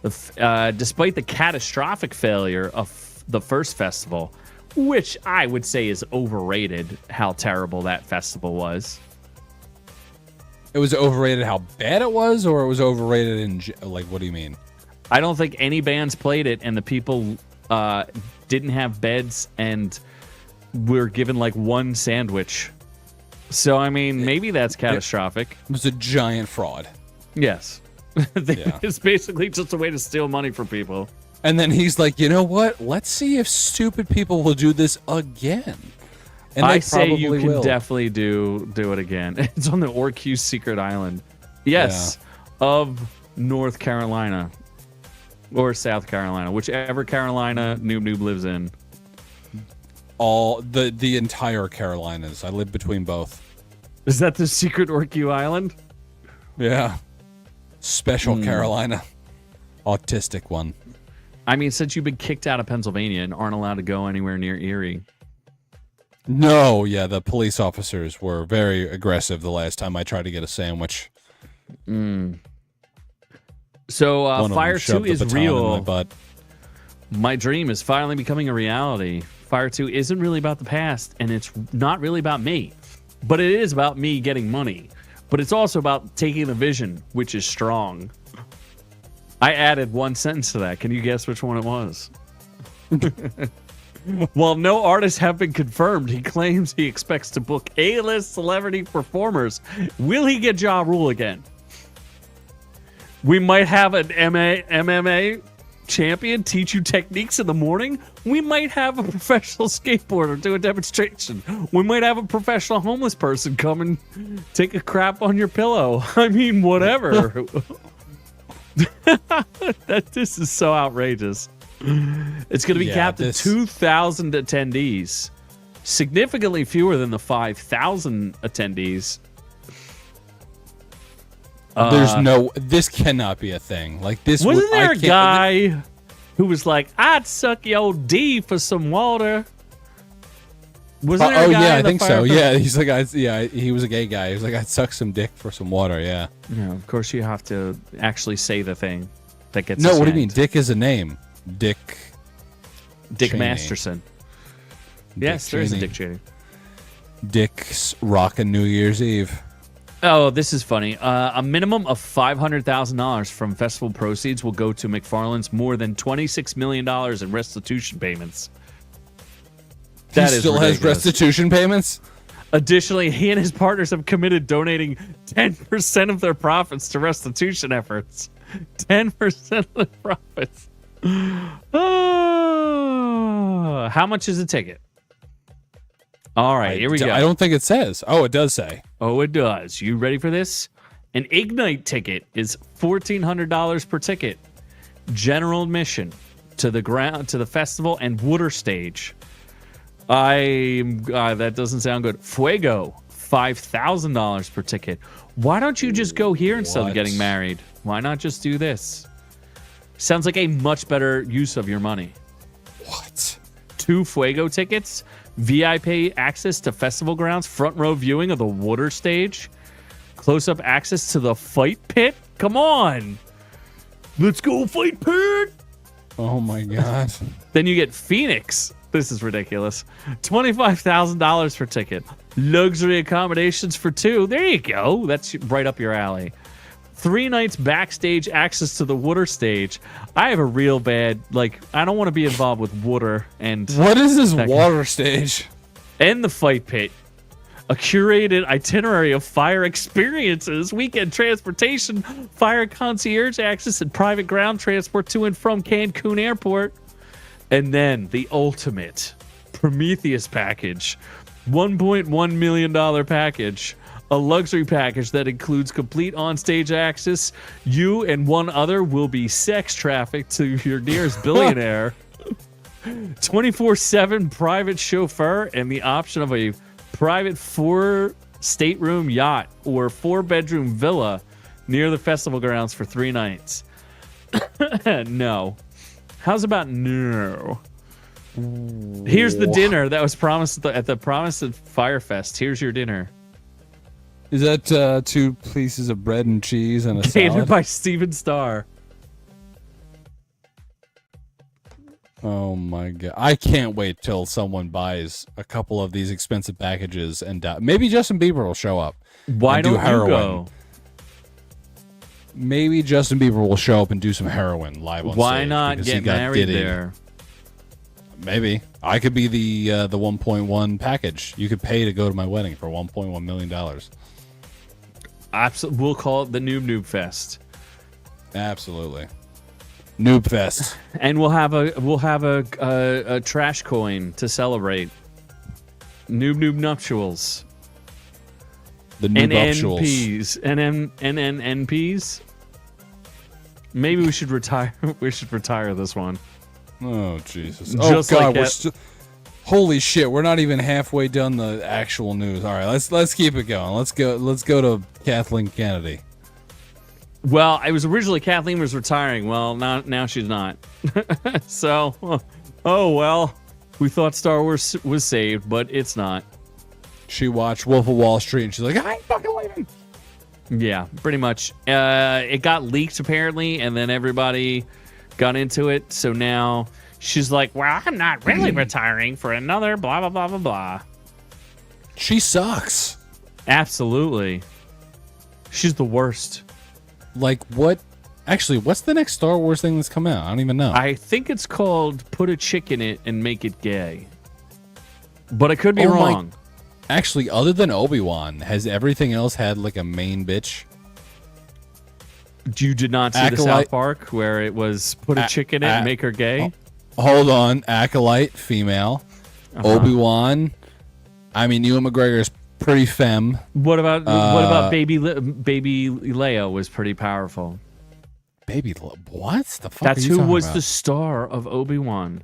Despite the catastrophic failure of the first festival, which I would say is overrated, how terrible that festival was. It was overrated how bad it was, or it was overrated like, what do you mean? I don't think any bands played it, and the people didn't have beds and were given like one sandwich. So, I mean, maybe that's catastrophic. It was a giant fraud. Yes. Yeah. It's basically just a way to steal money from people. And then he's like, you know what? Let's see if stupid people will do this again. And I they say you probably can will. definitely do it again. It's on the Orcuse Secret Island. Yes, of North Carolina or South Carolina, whichever Carolina Noob lives in. All the entire Carolinas. I live between both. Is that the secret Orcue Island? Yeah. Special Carolina. Autistic one. I mean, since you've been kicked out of Pennsylvania and aren't allowed to go anywhere near Erie. No, yeah, the police officers were very aggressive the last time I tried to get a sandwich. So One of them Fyre 2 shoved the is baton in my real. butt. My dream is finally becoming a reality. Fyre 2 isn't really about the past, and it's not really about me. But it is about me getting money. But it's also about taking the vision, which is strong. I added one sentence to that. Can you guess which one it was? While no artists have been confirmed, he claims he expects to book A-list celebrity performers. Will he get Ja Rule again? We might have an MMA champion teach you techniques in the morning. We might have a professional skateboarder do a demonstration. We might have a professional homeless person come and take a crap on your pillow. I mean, whatever. This is so outrageous. It's going to be capped at 2,000 attendees, significantly fewer than the 5,000 attendees. This cannot be a thing. Like this. Wasn't there a guy who was like, "I'd suck your D for some water"? Wasn't there a guy yeah, I in the think so. Fyre Yeah, he's like, he was a gay guy. He was like, I'd suck some dick for some water. Yeah. Yeah, of course you have to actually say the thing that gets. No, us what do you mean? yanked. Dick is a name. Dick Cheney. Masterson. Yes, there is a Cheney. Dick Cheney. Dick's rockin' New Year's Eve. Oh, this is funny. A minimum of $500,000 from festival proceeds will go to McFarlane's more than $26 million in restitution payments. That He is still has ridiculous. restitution payments? Additionally, he and his partners have committed donating 10% of their profits to restitution efforts. 10% of the profits. Oh, how much is a ticket? All right, here we go. I don't think it says. Oh, it does say. Oh, it does. You ready for this? An Ignite ticket is $1,400 per ticket. General admission, to the ground, to the festival and water stage. That doesn't sound good. Fuego, $5,000 per ticket. Why don't you just go here instead of getting married? Why not just do this? Sounds like a much better use of your money. What? 2 Fuego tickets, VIP access to festival grounds, front row viewing of the water stage, close-up access to the fight pit. Come on. Let's go fight pit. Oh, my God. Then you get Phoenix. This is ridiculous. $25,000 per ticket. Luxury accommodations for 2. There you go. That's right up your alley. 3 nights backstage access to the water stage. I have a real bad, I don't want to be involved with water and... What is this water stage? And the fight pit. A curated itinerary of Fyre experiences, weekend transportation, Fyre concierge access, and private ground transport to and from Cancun Airport. And then the ultimate Prometheus package. $1.1 million package. A luxury package that includes complete on-stage access. You and one other will be sex trafficked to your nearest billionaire. 24/7 private chauffeur and the option of a private 4-stateroom yacht or 4-bedroom villa near the festival grounds for 3 nights. No. How's about no? Here's the dinner that was promised at the Promised Fyre Fest. Here's your dinner. Is that 2 pieces of bread and cheese and a Catered salad? by Steven Starr. Oh my God. I can't wait till someone buys a couple of these expensive packages and maybe Justin Bieber will show up. Why don't you go? Maybe Justin Bieber will show up and do some heroin live on stage. Why not get married there? Maybe. I could be the 1.1 package. You could pay to go to my wedding for $1.1 million. Absolutely. We'll call it the Noob Fest. Absolutely. Noob Fest. And we'll have a trash coin to celebrate. Noob nuptials. The Noob nuptials. NNNPs. Maybe we should retire. We should retire this one. Oh Jesus! Just oh God, like we're still. Holy shit! We're not even halfway done the actual news. All right, let's keep it going. Let's go to Kathleen Kennedy. Well, it was originally Kathleen was retiring. Well, now she's not. So, oh well. We thought Star Wars was saved, but it's not. She watched Wolf of Wall Street and she's like, I ain't fucking leaving. Yeah, pretty much. It got leaked apparently, and then everybody got into it. So now she's like, well, I'm not really retiring for another blah, blah, blah, blah, blah. She sucks. Absolutely. She's the worst. Like, what? Actually, what's the next Star Wars thing that's come out? I don't even know. I think it's called Put a Chick in It and Make It Gay. But I could be wrong. Actually, other than Obi-Wan, has everything else had like a main bitch? You did not see the South Park where it was put a chick in it and make her gay? Hold on. Acolyte, female. Obi-Wan. I mean, Ewan McGregor's pretty femme. What about Baby Leia was pretty powerful. What the fuck? That's who was the star of Obi-Wan.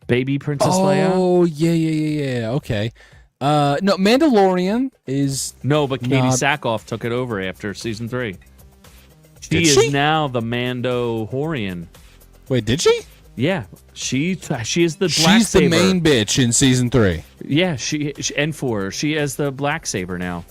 Baby Princess Leia? Oh, yeah. Okay. No, Mandalorian is no, but Katie Sackhoff took it over after season 3. She is now the Mandalorian. Wait, did she? Yeah, she is the black She's saber. the main bitch in season 3. Yeah, she and 4. She is the black saber now,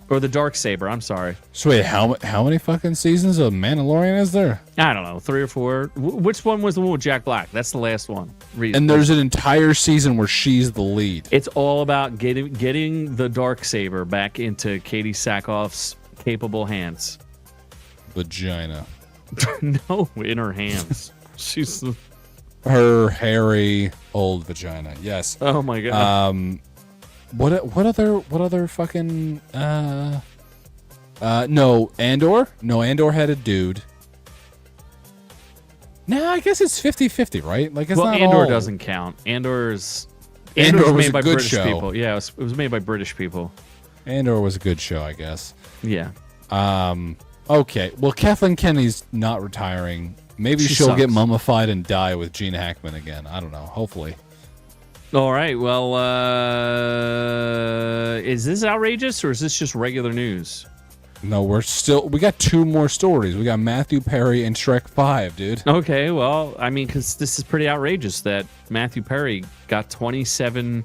or the dark saber. I'm sorry. So wait, how many fucking seasons of Mandalorian is there? I don't know, 3 or 4. Which one was the one with Jack Black? That's the last one. And there's an entire season where she's the lead. It's all about getting the dark saber back into Katie Sackhoff's capable hands. Vagina. No, in her hands. She's her hairy old vagina. Yes. Oh my God. What other fucking no, Andor? No, Andor had a dude. No, I guess it's 50-50, right? Like, it's not Andor all... doesn't count. Andor was made by British show. people. Yeah, it was made by British people. Andor was a good show, I guess. Yeah. Okay. Well, Kathleen Kennedy's not retiring. Maybe She she'll sucks. get mummified and die with Gene Hackman again. I don't know. Hopefully. All right. Well, is this outrageous or is this just regular news? No, we got 2 more stories. We got Matthew Perry and Shrek 5, dude. Okay. Well, I mean, because this is pretty outrageous that Matthew Perry got 27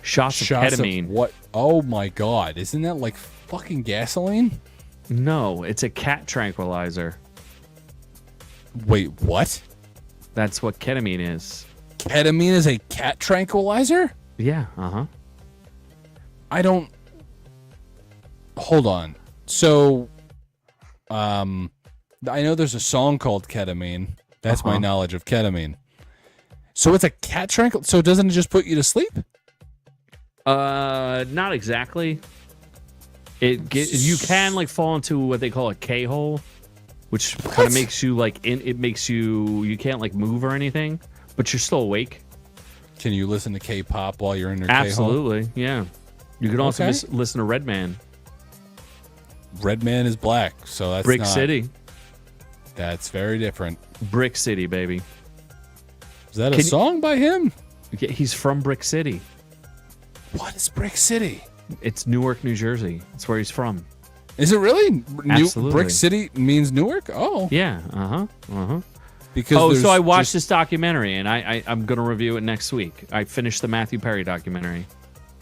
shots of ketamine. What? Oh my God. Isn't that like fucking gasoline? No, it's a cat tranquilizer. Wait, what? That's what ketamine is. Ketamine is a cat tranquilizer? Yeah. Uh-huh. I don't... Hold on. So, I know there's a song called Ketamine. That's my knowledge of ketamine. So it's a cat tranquilizer? So doesn't it just put you to sleep? Not exactly. You can like fall into what they call a K-hole, which kind of makes you like it makes you can't like move or anything, but you're still awake. Can you listen to K-pop while you're in your K-hole? Absolutely, yeah. You can also listen to Redman. Redman is black, so that's Brick not, City. That's very different. Brick City, baby. Is that a song by him? Yeah, he's from Brick City. What is Brick City? It's Newark, New Jersey. That's where he's from. Is it really? Absolutely. Brick City means Newark? Oh. Yeah. Because so I watched this documentary, and I'm going to review it next week. I finished the Matthew Perry documentary.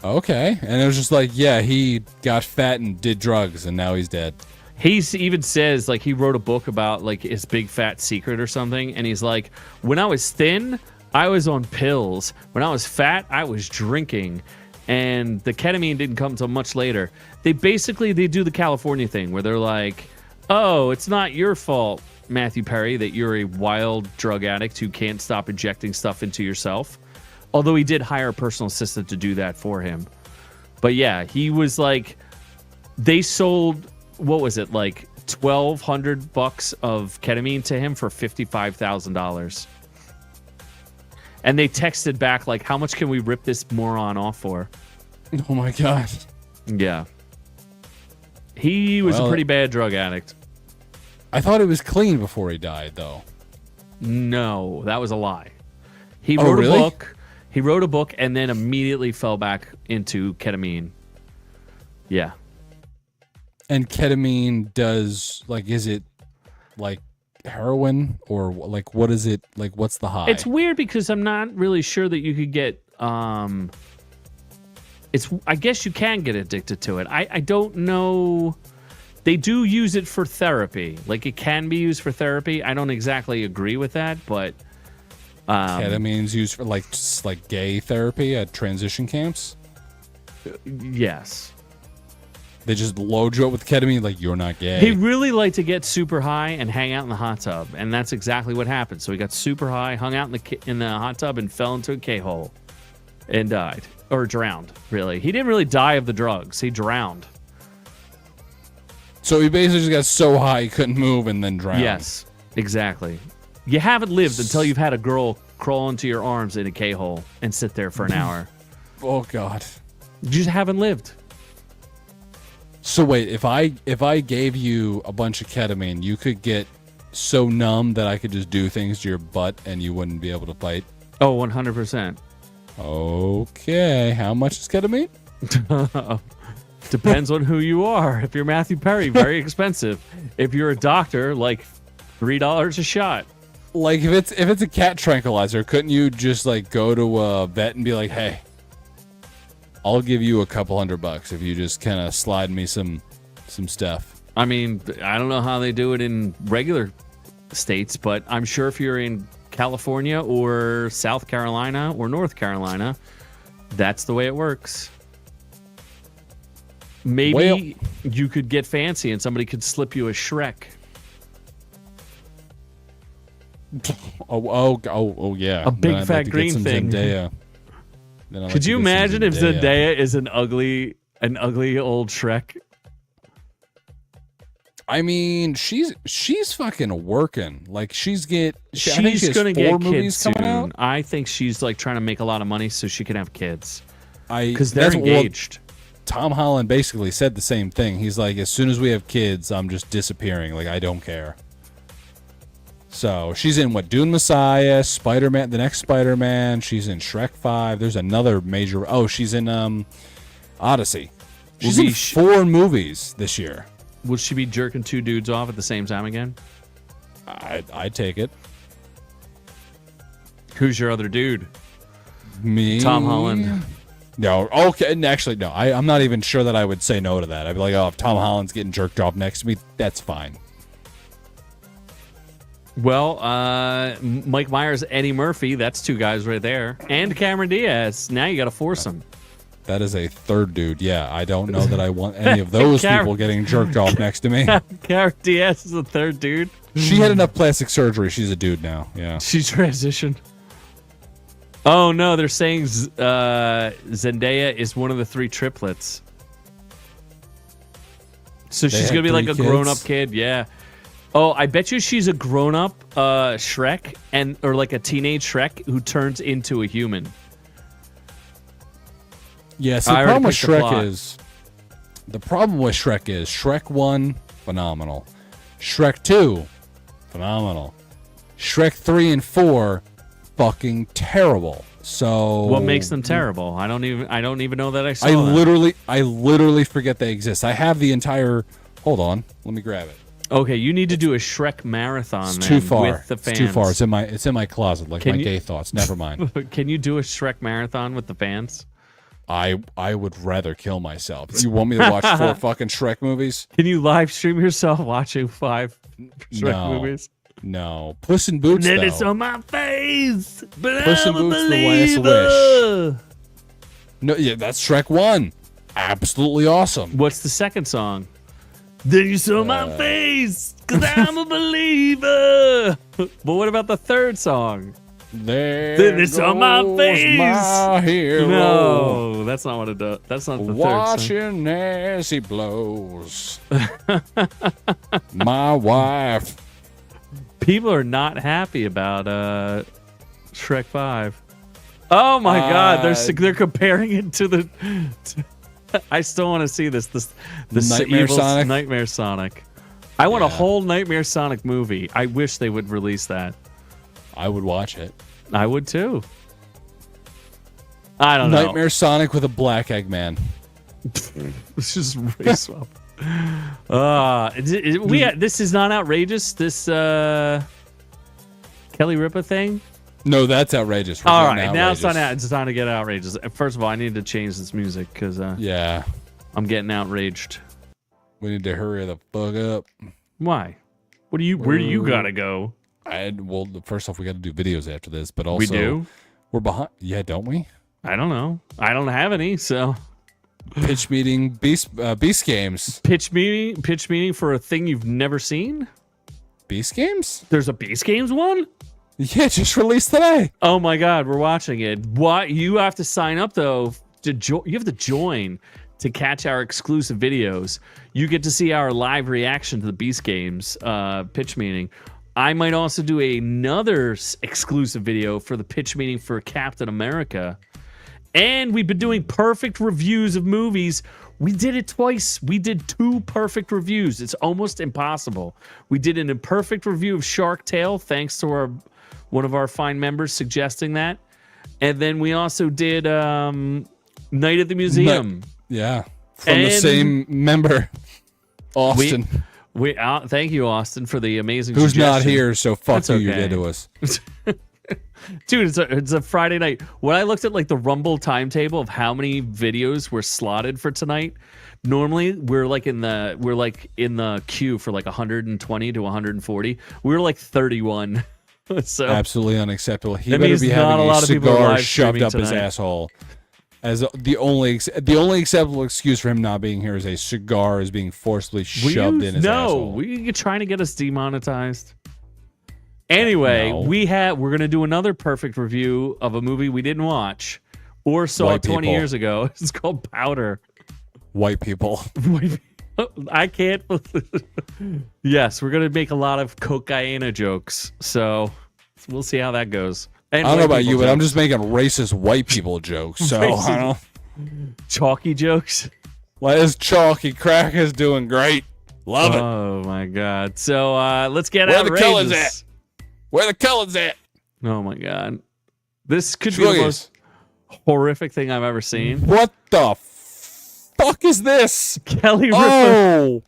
Okay. And it was just like, yeah, he got fat and did drugs, and now he's dead. He even says, like, he wrote a book about, like, his big fat secret or something, and he's like, when I was thin, I was on pills. When I was fat, I was drinking. And the ketamine didn't come until much later. They do the California thing where they're like, oh, it's not your fault, Matthew Perry, that you're a wild drug addict who can't stop injecting stuff into yourself. Although he did hire a personal assistant to do that for him. But yeah, he was like, they sold, what was it, like $1,200 of ketamine to him for $55,000. And they texted back like, how much can we rip this moron off for? Oh my God. Yeah. He was a pretty bad drug addict. I thought he was clean before he died, though. No, that was a lie. He wrote a book. He wrote a book and then immediately fell back into ketamine. Yeah. And ketamine does, like, is it like heroin or like what is it? Like, what's the high? It's weird because I'm not really sure that you could get I guess you can get addicted to it. I don't know. They do use it for therapy. Like, it can be used for therapy. I don't exactly agree with that, but ketamine's used for like gay therapy at transition camps. Yes. They just load you up with ketamine like you're not gay. He really liked to get super high and hang out in the hot tub, and that's exactly what happened. So he got super high, hung out in the hot tub, and fell into a K-hole and died. Or drowned, really. He didn't really die of the drugs. He drowned. So he basically just got so high he couldn't move and then drowned. Yes, exactly. You haven't lived until you've had a girl crawl into your arms in a K-hole and sit there for an hour. Oh, God. You just haven't lived. So wait, if I gave you a bunch of ketamine, you could get so numb that I could just do things to your butt and you wouldn't be able to fight? Oh, 100%. Okay. How much is ketamine? Depends on who you are. If you're Matthew Perry, very expensive. If you're a doctor, like $3 a shot. Like if it's a cat tranquilizer, couldn't you just like go to a vet and be like, hey, I'll give you a couple $100 if you just kind of slide me some stuff. I mean, I don't know how they do it in regular states, but I'm sure if you're in California or South Carolina or North Carolina, that's the way it works. Maybe you could get fancy and somebody could slip you a Shrek. Oh yeah. A big fat green thing. Zendaya. Could you imagine if Zendaya is an ugly old Shrek? I mean, she's fucking working. Like she's gonna get kids soon. I think she's like trying to make a lot of money so she can have kids. Because they're engaged. Tom Holland basically said the same thing. He's like, as soon as we have kids, I'm just disappearing. Like I don't care. So she's in Dune Messiah, Spider-Man, the next Spider-Man. She's in Shrek 5. There's another major. Oh, she's in Odyssey. She's in 4 movies this year. Will she be jerking 2 dudes off at the same time again? I'd take it. Who's your other dude? Me. Tom Holland. No. Okay. Actually, no. I'm not even sure that I would say no to that. I'd be like, oh, if Tom Holland's getting jerked off next to me, that's fine. Well, Mike Myers, Eddie Murphy, that's 2 guys right there. And Cameron Diaz. Now you got to force them. That is a third dude. Yeah, I don't know that I want any of those people getting jerked off next to me. Cameron Diaz is a third dude. She had enough plastic surgery. She's a dude now. Yeah. She transitioned. Oh, no, they're saying Zendaya is one of the 3 triplets. So she's going to be like a grown-up kid. Yeah. Oh, I bet you she's a grown-up Shrek or like a teenage Shrek who turns into a human. Yeah, so the problem with Shrek is Shrek 1, phenomenal. Shrek 2, phenomenal. Shrek 3 and 4, fucking terrible. So what makes them terrible? I don't even know that I saw I literally forget they exist. I have the entire. Hold on, let me grab it. Okay, you need to do a Shrek marathon. It's too far. With the fans. It's too far. It's in my closet, like my gay thoughts. Never mind. Can you do a Shrek marathon with the fans? I would rather kill myself. You want me to watch 4 fucking Shrek movies? Can you live stream yourself watching 5 Shrek movies? No. Puss in Boots, then though. it's on my face, but Puss in I'm a Boots, believer. The Last Wish. No, yeah, that's Shrek 1. Absolutely awesome. What's the second song? Then you saw my face, because I'm a believer. But what about the third song? Then it's on my face. My hero. No, that's not what it does. That's not the third song. Watching as he blows. My wife. People are not happy about Shrek 5. Oh my God, they're comparing it to the. I still want to see this. The Nightmare Sonic. Nightmare Sonic. I want a whole Nightmare Sonic movie. I wish they would release that. I would watch it. I would too. I don't know. Nightmare Sonic with a black Eggman. It's just race swap. This is not outrageous. This Kelly Ripa thing. No, that's outrageous. All right, now it's time to get outrageous. First of all, I need to change this music because yeah, I'm getting outraged. We need to hurry the fuck up. Why? Where do you gotta go? Well, first off, we got to do videos after this, but also we do. We're behind. Yeah, don't we? I don't know. I don't have any. So pitch meeting, Beast Games. Pitch meeting for a thing you've never seen. Beast Games? There's a Beast Games one. Yeah, just released today. Oh my God, we're watching it. What? You have to sign up though. You have to join to catch our exclusive videos. You get to see our live reaction to the Beast Games pitch meeting. I might also do another exclusive video for the pitch meeting for Captain America. And we've been doing perfect reviews of movies. We did it twice. We did 2 perfect reviews. It's almost impossible. We did an imperfect review of Shark Tale, thanks to one of our fine members suggesting that. And then we also did Night at the Museum. Yeah, from the same member, Austin. Thank you, Austin, for the amazing Who's suggestion. not here, so fuck That's you, okay. you did to us. Dude, it's a Friday night. When I looked at like the Rumble timetable of how many videos were slotted for tonight, normally we're like in the queue for like 120 to 140. We were like 31. So absolutely unacceptable. He that better means be not having a lot of people are cigar live shoved up streaming his tonight. asshole. As the only acceptable excuse for him not being here is a cigar is being forcibly shoved in his asshole. No, you're trying to get us demonetized. Anyway, No. we're gonna do another perfect review of a movie we didn't watch or saw White 20 people. years ago. It's called Powder. White people. I can't. Yes, we're gonna make a lot of cocaine jokes, so we'll see how that goes. And I don't know white about you, people but I'm jokes. just making racist white people jokes. So I don't. Chalky jokes. Les Chalky Crack is doing great. Love it. Oh my God! So let's get Where the outrageous. colors Where the colors at? Oh my god. This could be the most horrific thing I've ever seen. What the fuck is this? Kelly Ripa. Oh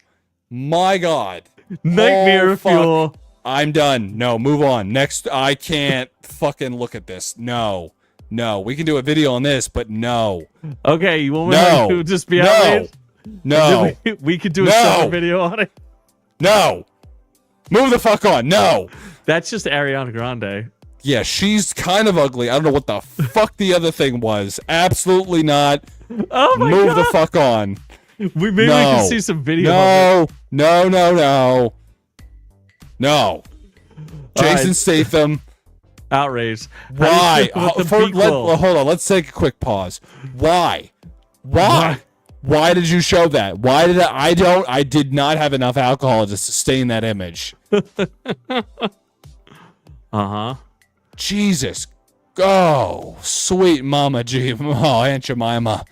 my god. Nightmare fuel. I'm done. No, move on. Next, I can't fucking look at this. No. We can do a video on this, but no. Okay, you want me to just be outraged? No. We could do a separate video on it. No. Move the fuck on. No. That's just Ariana Grande. Yeah, she's kind of ugly. I don't know what the fuck the other thing was. Absolutely not. Oh my god. Move the fuck on. We can see some video. No. Jason Statham. Outraged. Why? Hold on. Let's take a quick pause. Why? Why did you show that? Why did I did not have enough alcohol to sustain that image. Jesus. Oh, sweet mama G. Oh, Aunt Jemima.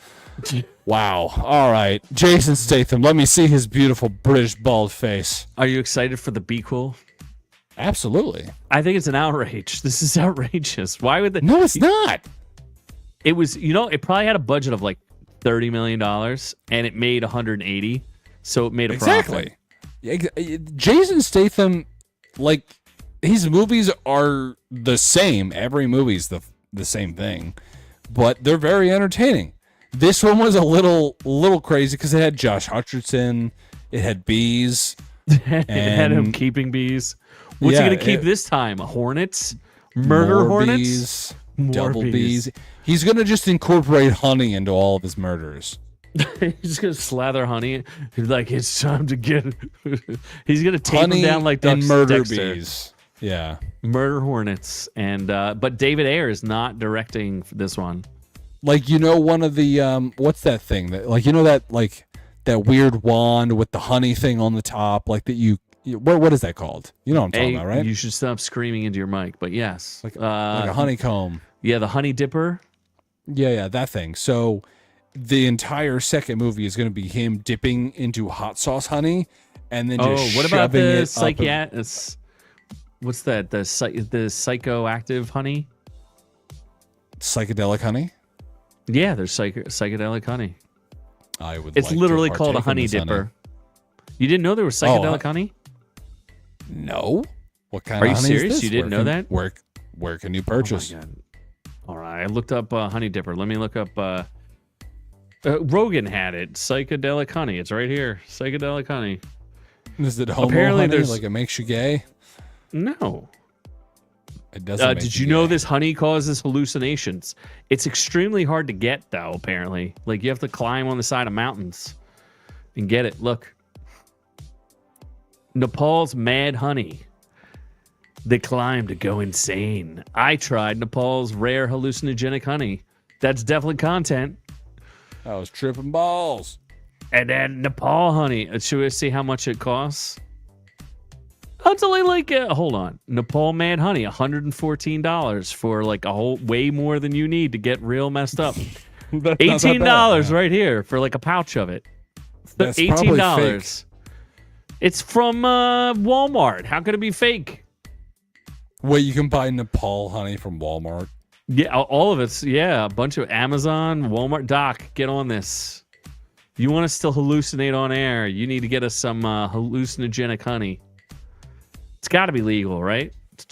Wow. All right. Jason Statham. Let me see his beautiful British bald face. Are you excited for the Bequel? Absolutely. I think it's an outrage. This is outrageous. Why would they? No, it's not. It was, it probably had a budget of like $30 million and it made 180. So it made a profit. Exactly. Jason Statham, like, his movies are the same. Every movie's the same thing, but they're very entertaining. This one was a little crazy because it had Josh Hutcherson, it had bees, it had him keeping bees. What's he gonna keep this time? Hornets, murder hornets, bees, double bees. He's gonna just incorporate honey into all of his murders. He's just gonna slather honey. He's like, it's time to get. He's gonna tape honey them down like and murder Dexter. bees. Yeah, murder hornets, and but David Ayer is not directing for this one. Like, one of the what's that thing that that weird wand with the honey thing on the top, like that what is that called? You know what I'm talking about, right? You should stop screaming into your mic, but yes, like a honeycomb. Yeah, the honey dipper. Yeah, that thing. So the entire second movie is going to be him dipping into hot sauce honey, and then just what about the what's that? The psychoactive honey? Psychedelic honey? Yeah, there's psychedelic honey. It's literally called a honey dipper. You didn't know there was psychedelic honey? No. What kind of honey? Are you serious? Is this? You didn't know that? Where can you purchase? Oh my God. All right, I looked up honey dipper. Let me look up. Rogan had it. Psychedelic honey. It's right here. Psychedelic honey. Is it homo Apparently honey? Like it makes you gay? No. It doesn't. Did you know this honey causes hallucinations? It's extremely hard to get, though, apparently. Like, you have to climb on the side of mountains and get it. Look. Nepal's mad honey. They climb to go insane. I tried Nepal's rare hallucinogenic honey. That's definitely content. I was tripping balls. And then Nepal honey. Should we see how much it costs? Oh, it's only like, hold on. Nepal mad honey, $114 for like a whole, way more than you need to get real messed up. $18 right here for like a pouch of it. That's $18. fake. It's from Walmart. How could it be fake? Wait, you can buy Nepal honey from Walmart? Yeah, all of it's, a bunch of Amazon, Walmart. Doc, get on this. You want to still hallucinate on air, you need to get us some hallucinogenic honey. It's got to be legal, right? It's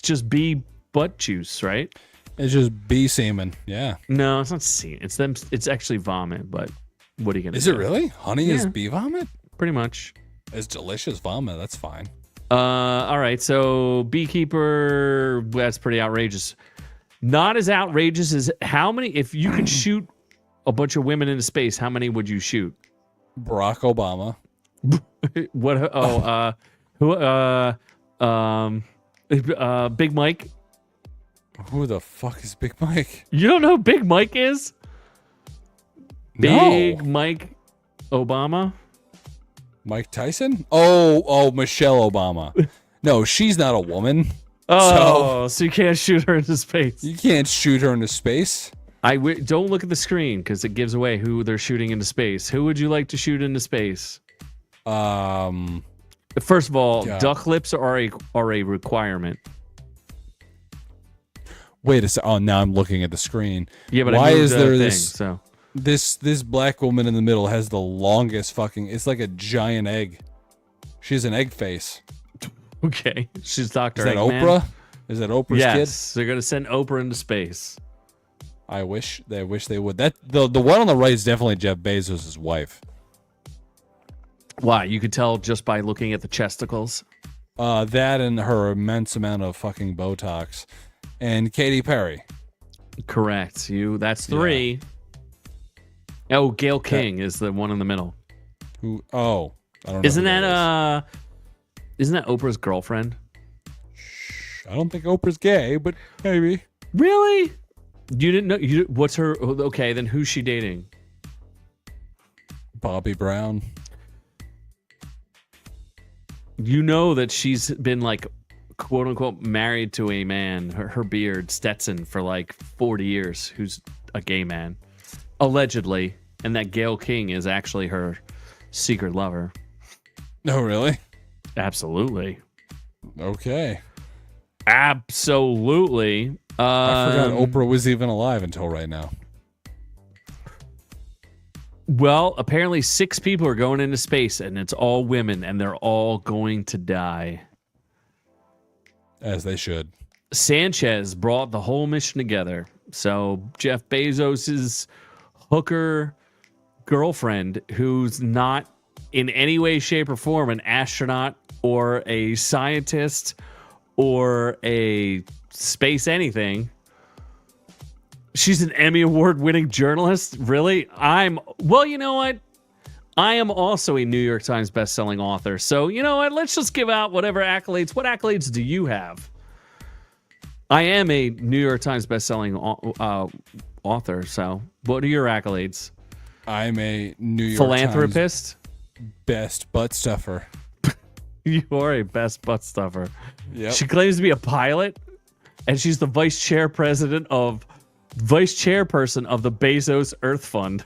just bee butt juice, right? It's just bee semen. Yeah. No, it's not semen. It's actually vomit. But what are you gonna do? Is it really? Honey is bee vomit? Pretty much. It's delicious vomit. That's fine. All right. So beekeeper, that's pretty outrageous. Not as outrageous as how many? If you could shoot a bunch of women into space, how many would you shoot? Barack Obama. What? Big Mike. Who the fuck is Big Mike? You don't know who Big Mike is? No. Big Mike Obama. Mike Tyson? Oh, Michelle Obama. No, she's not a woman. Oh, so you can't shoot her into space. You can't shoot her into space. Don't look at the screen because it gives away who they're shooting into space. Who would you like to shoot into space? First of all, Yeah. duck lips are a requirement. Wait a second. Oh, now I'm looking at the screen. Yeah, but why I moved is the there thing, this so this black woman in the middle has the longest fucking? It's like a giant egg. She has an egg face. okay. She's Dr. Is that Eggman. Oprah? Is that Oprah's Yes, they're gonna send Oprah into space. kid? I wish they would. That the one on the right is definitely Jeff Bezos' wife. Why? You could tell just by looking at the chesticles. That and her immense amount of fucking Botox, and Katy Perry. Correct. That's 3. Oh, Gail King is the one in the middle. Who? Oh, I don't know. Isn't who that isn't that Oprah's girlfriend? is. I don't think Oprah's gay, but maybe. Really? You didn't know? What's her? Okay, then who's she dating? Bobby Brown. You know that she's been like, quote unquote, married to a man, her beard, Stetson, for like 40 years, who's a gay man, allegedly, and that Gail King is actually her secret lover. No, really? Absolutely. Okay. Absolutely. I forgot Oprah was even alive until right now. Well, apparently 6 people are going into space, and it's all women, and they're all going to die. As they should. Sanchez brought the whole mission together. So Jeff Bezos's hooker girlfriend, who's not in any way, shape, or form an astronaut or a scientist or a space anything. She's an Emmy Award winning journalist. Really? Well, you know what? I am also a New York Times bestselling author. So, you know what? Let's just give out whatever accolades. What accolades do you have? I am a New York Times bestselling author. So, what are your accolades? I'm a New York Philanthropist? Times best butt stuffer. You are a best butt stuffer. Yep. She claims to be a pilot, and she's the vice chairperson of the Bezos Earth Fund.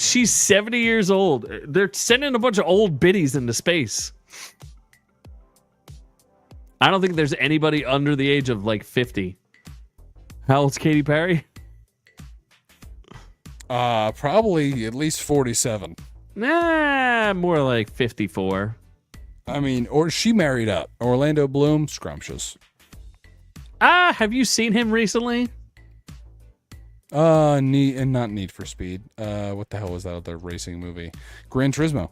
She's 70 years old. They're sending a bunch of old biddies into space. I don't think there's anybody under the age of like 50. How old's Katy Perry? Probably at least 47. Nah, more like 54. I mean, or she married up. Orlando Bloom, scrumptious. Have you seen him recently? Not Need for Speed. What the hell was that other racing movie? Gran Turismo.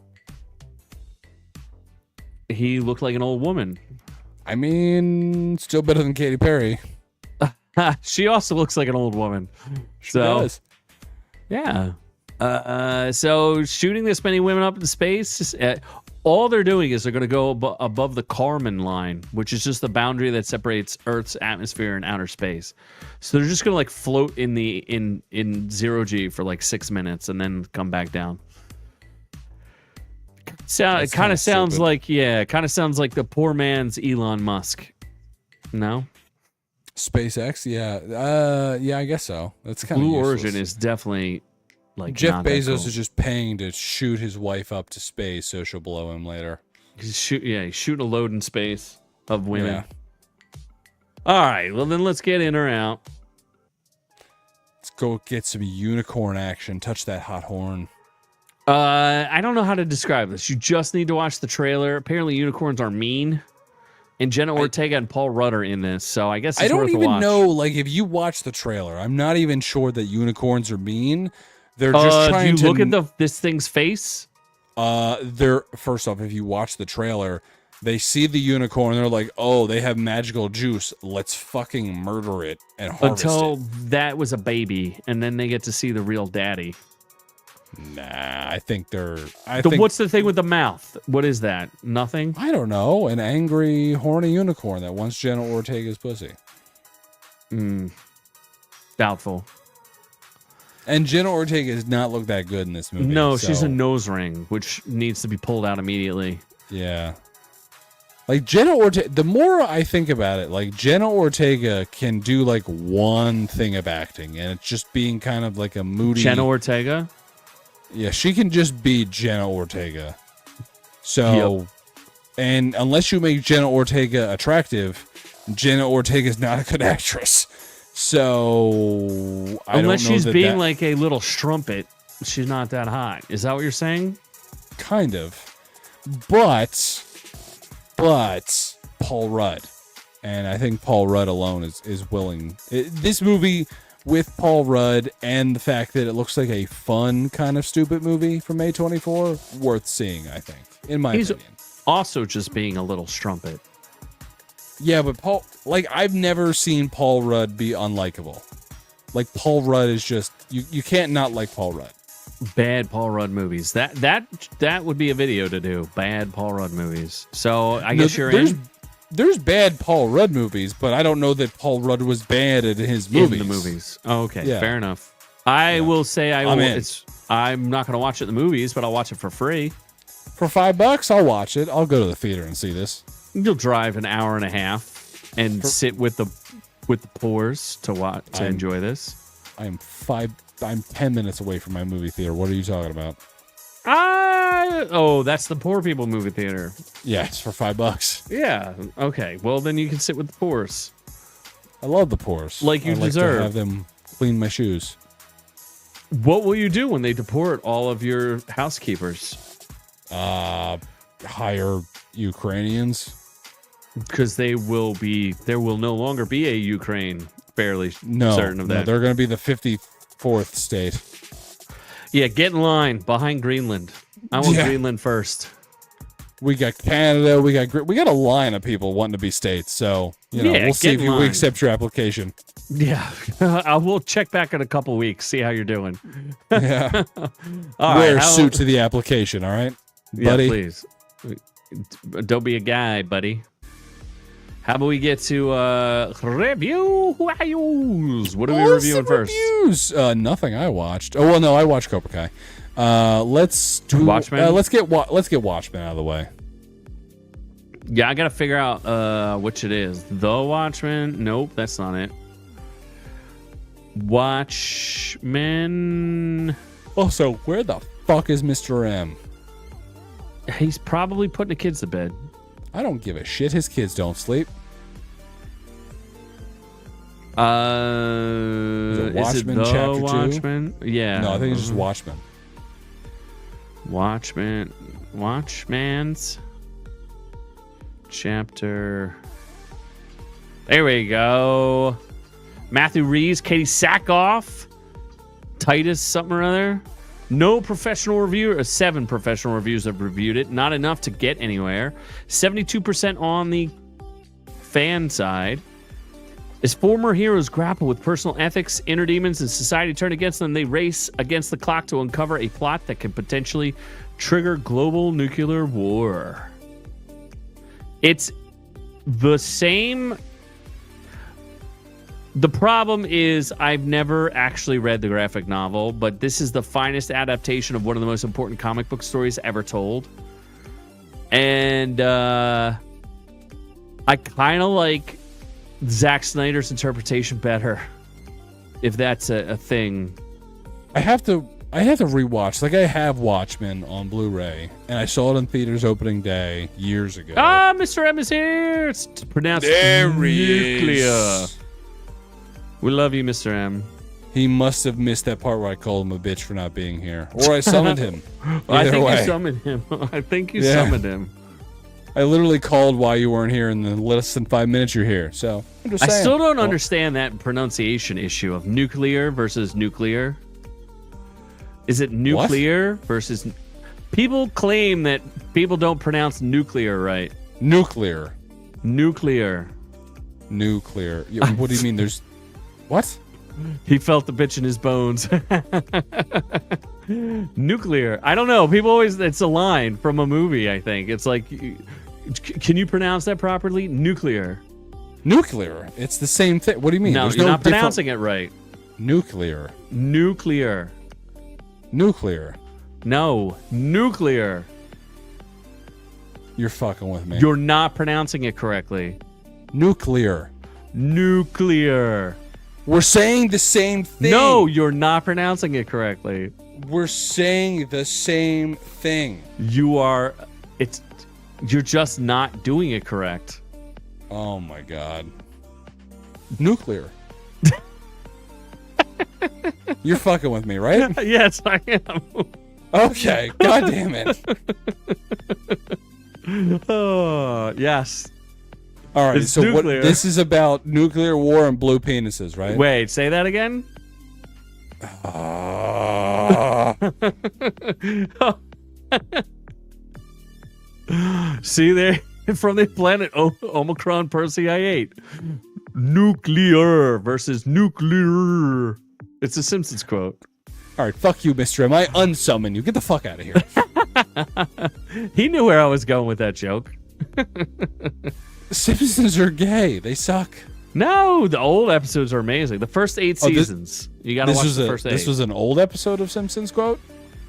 He looked like an old woman. I mean, still better than Katy Perry. She also looks like an old woman. She So, does. yeah. So shooting this many women up into space, all they're doing is they're going to go above the Kármán line, which is just the boundary that separates Earth's atmosphere and outer space. So they're just going to like float in 0G for like 6 minutes and then come back down. It kind of sounds like the poor man's Elon Musk. No? SpaceX, yeah, I guess so. That's kind of Blue Origin is definitely like Jeff not that Bezos cool. is just paying to shoot his wife up to space, so she'll blow him later. He's shooting a load in space of women. Yeah. All right, well then let's get in or out. Let's go get some unicorn action. Touch that hot horn. I don't know how to describe this. You just need to watch the trailer. Apparently, unicorns are mean, and Jenna Ortega and Paul Rudd are in this, so I guess it's I don't worth a even watch. know. Like, if you watch the trailer, I'm not even sure that unicorns are mean. They're just trying do you to look at this thing's face? They're first off, if you watch the trailer, they see the unicorn. They're like, "Oh, they have magical juice. Let's fucking murder it and harvest Until it." that was a baby, and then they get to see the real daddy. Nah, I think they're. What's the thing with the mouth? What is that? Nothing? I don't know. An angry, horny unicorn that wants Jenna Ortega's pussy. Doubtful. And Jenna Ortega does not look that good in this movie. No, so, she's a nose ring, which needs to be pulled out immediately. Yeah. Like Jenna Ortega, the more I think about it, like Jenna Ortega can do like one thing of acting, and it's just being kind of like a moody. Jenna Ortega? Yeah, she can just be Jenna Ortega. So, and unless you make Jenna Ortega attractive, Jenna Ortega is not a good actress. So, unless don't know she's being like a little strumpet, she's not that hot. Is that what you're saying? Kind of. But Paul Rudd. And I think Paul Rudd alone is willing. This movie with Paul Rudd and the fact that it looks like a fun kind of stupid movie from A24, worth seeing, I think, in my opinion. Also just being a little strumpet. Yeah, but I've never seen Paul Rudd be unlikable. Like, Paul Rudd is just, you can't not like Paul Rudd. Bad Paul Rudd movies. That would be a video to do. Bad Paul Rudd movies. So I guess you're in. There's bad Paul Rudd movies, but I don't know that Paul Rudd was bad at his movies. In the movies. Oh, okay, Yeah. fair enough. I will say I'm in. I'm not going to watch it in the movies, but I'll watch it for free. For $5, I'll watch it. I'll go to the theater and see this. You'll drive an hour and a half and sit with the poors to enjoy this. I'm 10 minutes away from my movie theater. What are you talking about? That's the poor people movie theater. Yeah, it's for $5. Yeah. Okay. Well, then you can sit with the poors. I love the poors. Like you deserve. To have them clean my shoes. What will you do when they deport all of your housekeepers? Hire Ukrainians. Because there will no longer be a Ukraine. Fairly certain of that. No, they're going to be the 54th state. Yeah, get in line behind Greenland. I want Greenland first. We got Canada. We got a line of people wanting to be states. So we'll see if we accept your application. Yeah, I will check back in a couple weeks. See how you're doing. Yeah, Wear a suit to the application. All right, buddy. Yeah, please. Don't be a guy, buddy. How about we get to reviews? What are we reviewing first? Reviews. Nothing I watched. Oh well, no, I watched Cobra Kai. Let's do Watchmen. Let's get Watchmen out of the way. Yeah, I gotta figure out which it is. The Watchmen. Nope, that's not it. Watchmen. Also, where the fuck is Mr. M? He's probably putting the kids to bed. I don't give a shit. His kids don't sleep. Is it Watchmen the Chapter 2? Watchmen? Yeah. No, I think it's just Watchmen. Watchman's chapter. There we go. Matthew Reeves, Katie Sackhoff, Titus something or other. No professional reviewer. 7 professional reviews have reviewed it. Not enough to get anywhere. 72% on the fan side. As former heroes grapple with personal ethics, inner demons, and society turn against them, they race against the clock to uncover a plot that can potentially trigger global nuclear war. It's the same. The problem is I've never actually read the graphic novel, but this is the finest adaptation of one of the most important comic book stories ever told. And I kind of like Zack Snyder's interpretation better, if that's a thing. I have to rewatch. Like, I have Watchmen on Blu-ray, and I saw it in theaters opening day years ago. Ah, Mr. M is here. It's pronounced nuclear. We love you, Mr. M. He must have missed that part where I called him a bitch for not being here, or I summoned him. I think you summoned him. Summoned him. I literally called while you weren't here, and in less than 5 minutes you're here. So I'm just saying. I still don't understand that pronunciation issue of nuclear versus nuclear. Is it nuclear versus? People claim that people don't pronounce nuclear right. Nuclear. Yeah, what do you mean? There's what? He felt the bitch in his bones. Nuclear. I don't know. People always. It's a line from a movie. I think it's like. Can you pronounce that properly? Nuclear. It's the same thing. What do you mean? No, you're not pronouncing it right. Nuclear. No, nuclear. You're fucking with me. You're not pronouncing it correctly. Nuclear. We're saying the same thing. No, you're not pronouncing it correctly. We're saying the same thing. You're just not doing it correct. Oh my god. Nuclear. You're fucking with me, right? Yes, I am. Okay. God damn it. Oh, yes. All right. It's So nuclear. what? This is about nuclear war and blue penises, right? Wait, say that again? See there? From the planet Omicron Persei 8. Nuclear versus nuclear. It's a Simpsons quote. All right, fuck you, Mr. M. I unsummon you. Get the fuck out of here. He knew where I was going with that joke. Simpsons are gay. They suck. No, the old episodes are amazing. The first 8 seasons. You got to watch the first 8. This was an old episode of Simpsons quote?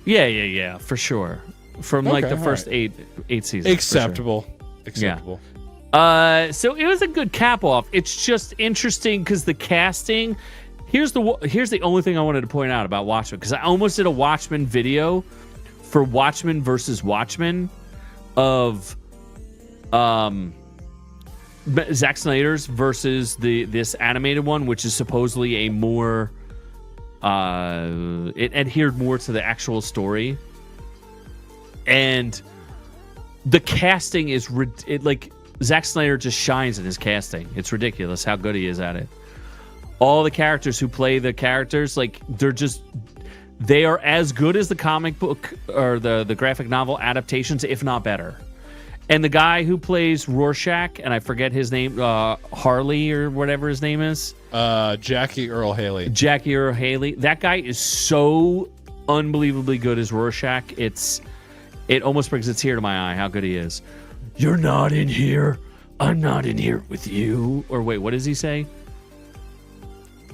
Yeah, for sure. From like the first right. eight seasons. Acceptable. Acceptable. So it was a good cap off. It's just interesting because the casting. Here's the only thing I wanted to point out about Watchmen, because I almost did a Watchmen video for Watchmen versus Watchmen of Zack Snyder's versus this animated one, which is supposedly a more it adhered more to the actual story, and the casting is like Zack Snyder just shines in his casting. It's ridiculous how good he is at it. All the characters who play the characters, like they are as good as the comic book or the graphic novel adaptations, if not better. And the guy who plays Rorschach, and I forget his name, Harley or whatever his name is. Jackie Earl Haley. Jackie Earl Haley. That guy is so unbelievably good as Rorschach. It almost brings a tear to my eye how good he is. You're not in here. I'm not in here with you. Or wait, what does he say?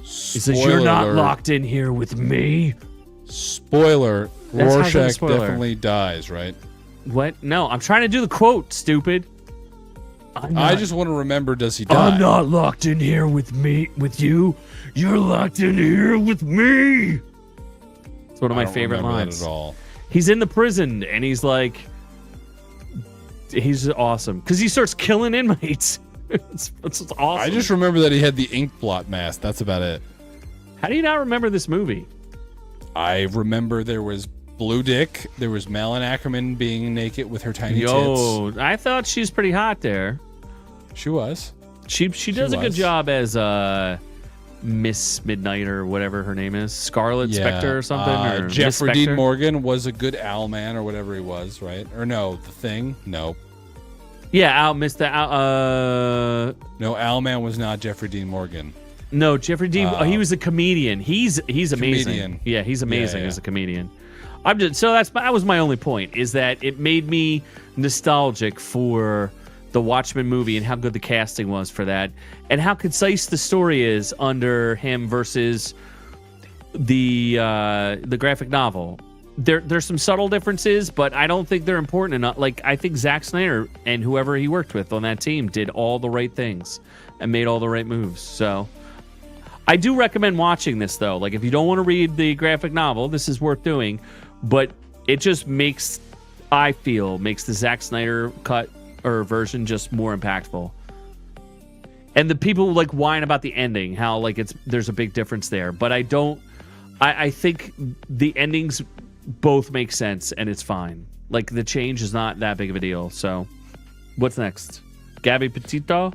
He says, you're not locked in here with me. Spoiler. That's Rorschach spoiler. definitely dies, right? What? No, I'm trying to do the quote, stupid. I just want to remember, does he die? I'm not locked in here with you. You're locked in here with me. It's one of my favorite lines. That at all. He's in the prison, and he's like... He's awesome. Because he starts killing inmates. It's awesome. I just remember that he had the ink blot mask. That's about it. How do you not remember this movie? I remember there was Blue Dick. There was Malin Ackerman being naked with her tiny tits. I thought she's pretty hot there. She was. She does a good job as Miss Midnight or whatever her name is. Scarlet Spectre or something. Or Jeffrey Miss Dean Spectre? Morgan was a good Owlman or whatever he was, right? Or no, The Thing? No. Yeah, No, Owlman was not Jeffrey Dean Morgan. No, Jeffrey Dean. He was a comedian. He's amazing. Comedian. Yeah, he's amazing Yeah. as a comedian. That was my only point, is that it made me nostalgic for the Watchmen movie and how good the casting was for that, and how concise the story is under him versus the graphic novel. There's some subtle differences, but I don't think they're important enough. Like, I think Zack Snyder and whoever he worked with on that team did all the right things and made all the right moves. So I do recommend watching this, though. Like, if you don't want to read the graphic novel, this is worth doing. But it just makes the Zack Snyder cut or version just more impactful. And the people like whine about the ending, how like there's a big difference there. But I think the endings both make sense and it's fine. Like, the change is not that big of a deal. So what's next? Gabby Petito?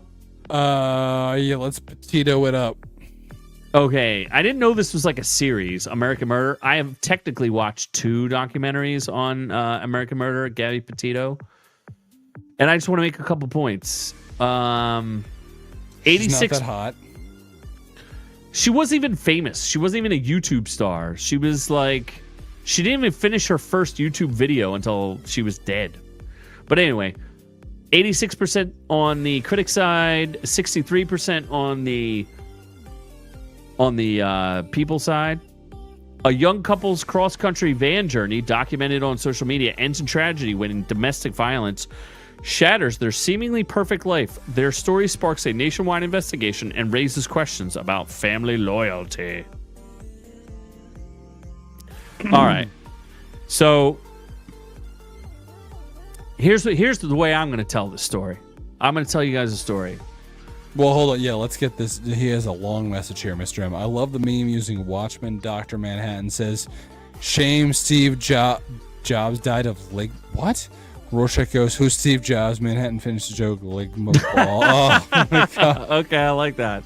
Yeah, let's petito it up. Okay, I didn't know this was like a series, American Murder. I have technically watched 2 documentaries on American Murder, Gabby Petito. And I just want to make a couple points. 86. She's not that hot. She wasn't even famous. She wasn't even a YouTube star. She was like... She didn't even finish her first YouTube video until she was dead. But anyway, 86% on the critic side, 63% on the people side. A young couple's cross-country van journey documented on social media ends in tragedy when domestic violence shatters their seemingly perfect life. Their story sparks a nationwide investigation and raises questions about family loyalty. All right. So here's the way I'm going to tell this story. I'm going to tell you guys a story. Well, hold on. Yeah, let's get this. He has a long message here, Mr. M. I love the meme using Watchmen. Dr. Manhattan says, shame Steve Jobs died of leg. What? Rorschach goes, who's Steve Jobs? Manhattan finished the joke. Ligma ball. Oh, my God. Okay, I like that.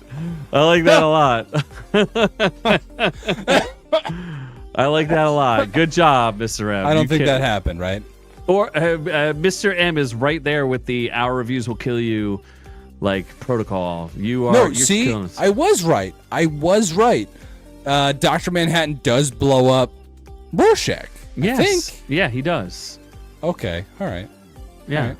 I like that a lot. I like that a lot. Good job, Mr. M. I don't think that happened, right? Or Mr. M is right there with the "Our reviews will kill you" like protocol. You are. No, you're see, killing us. I was right. Dr. Manhattan does blow up Rorschach. Yes. I think. Yeah, he does. Okay. All right. Yeah.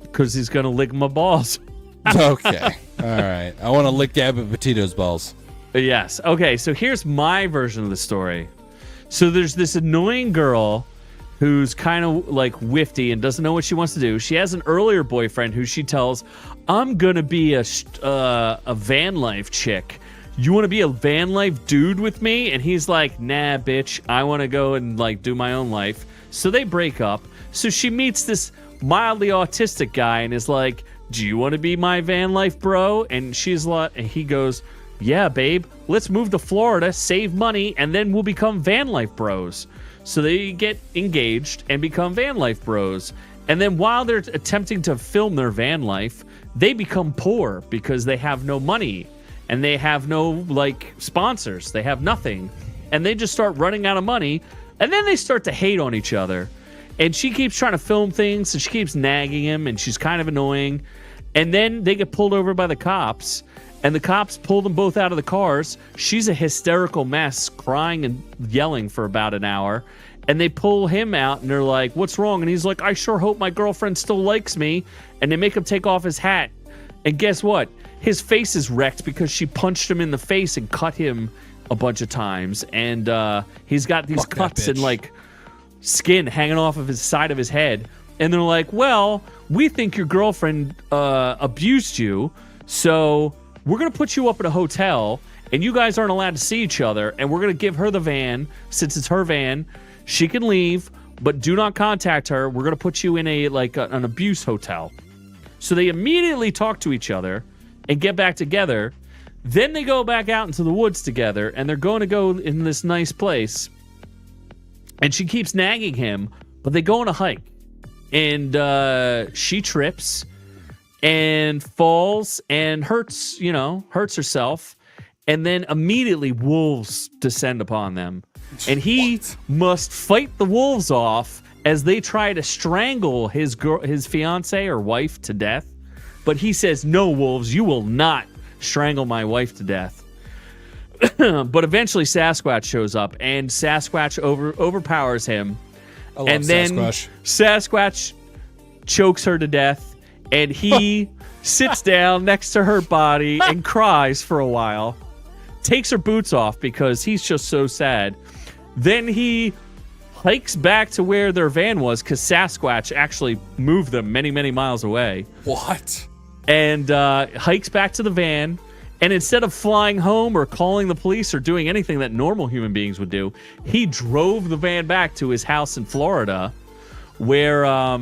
Because he's gonna lick my balls. Okay. All right. I want to lick Gabby Petito's balls. Yes. Okay. So here's my version of the story. So there's this annoying girl who's kind of like whifty and doesn't know what she wants to do. She has an earlier boyfriend who she tells, "I'm gonna be a van life chick. You want to be a van life dude with me?" And he's like, "Nah, bitch. I want to go and like do my own life." So they break up. So she meets this mildly autistic guy and is like, "Do you want to be my van life bro?" And she's like, and he goes, "Yeah, babe. Let's move to Florida, save money, and then we'll become van life bros." So they get engaged and become van life bros. And then while they're attempting to film their van life, they become poor because they have no money and they have no like sponsors. They have nothing. And they just start running out of money. And then they start to hate on each other. And she keeps trying to film things and she keeps nagging him and she's kind of annoying. And then they get pulled over by the cops. And the cops pull them both out of the cars. She's a hysterical mess, crying and yelling for about an hour. And they pull him out, and they're like, "What's wrong?" And he's like, "I sure hope my girlfriend still likes me." And they make him take off his hat. And guess what? His face is wrecked because she punched him in the face and cut him a bunch of times. And he's got these cuts and, like, skin hanging off of his side of his head. And they're like, "Well, we think your girlfriend abused you, so we're going to put you up at a hotel, and you guys aren't allowed to see each other, and we're going to give her the van. Since it's her van, she can leave, but do not contact her. We're going to put you in an abuse hotel." So they immediately talk to each other and get back together. Then they go back out into the woods together, and they're going to go in this nice place. And she keeps nagging him, but they go on a hike. And she trips and falls and hurts herself. And then immediately wolves descend upon them. And he must fight the wolves off as they try to strangle his fiance or wife to death. But he says, "No, wolves, you will not strangle my wife to death." But eventually Sasquatch shows up, and Sasquatch overpowers him. I love and then Sasquatch chokes her to death, and he sits down next to her body and cries for a while. Takes her boots off because he's just so sad. Then he hikes back to where their van was because Sasquatch actually moved them many, many miles away. What? And hikes back to the van. And instead of flying home or calling the police or doing anything that normal human beings would do, he drove the van back to his house in Florida, where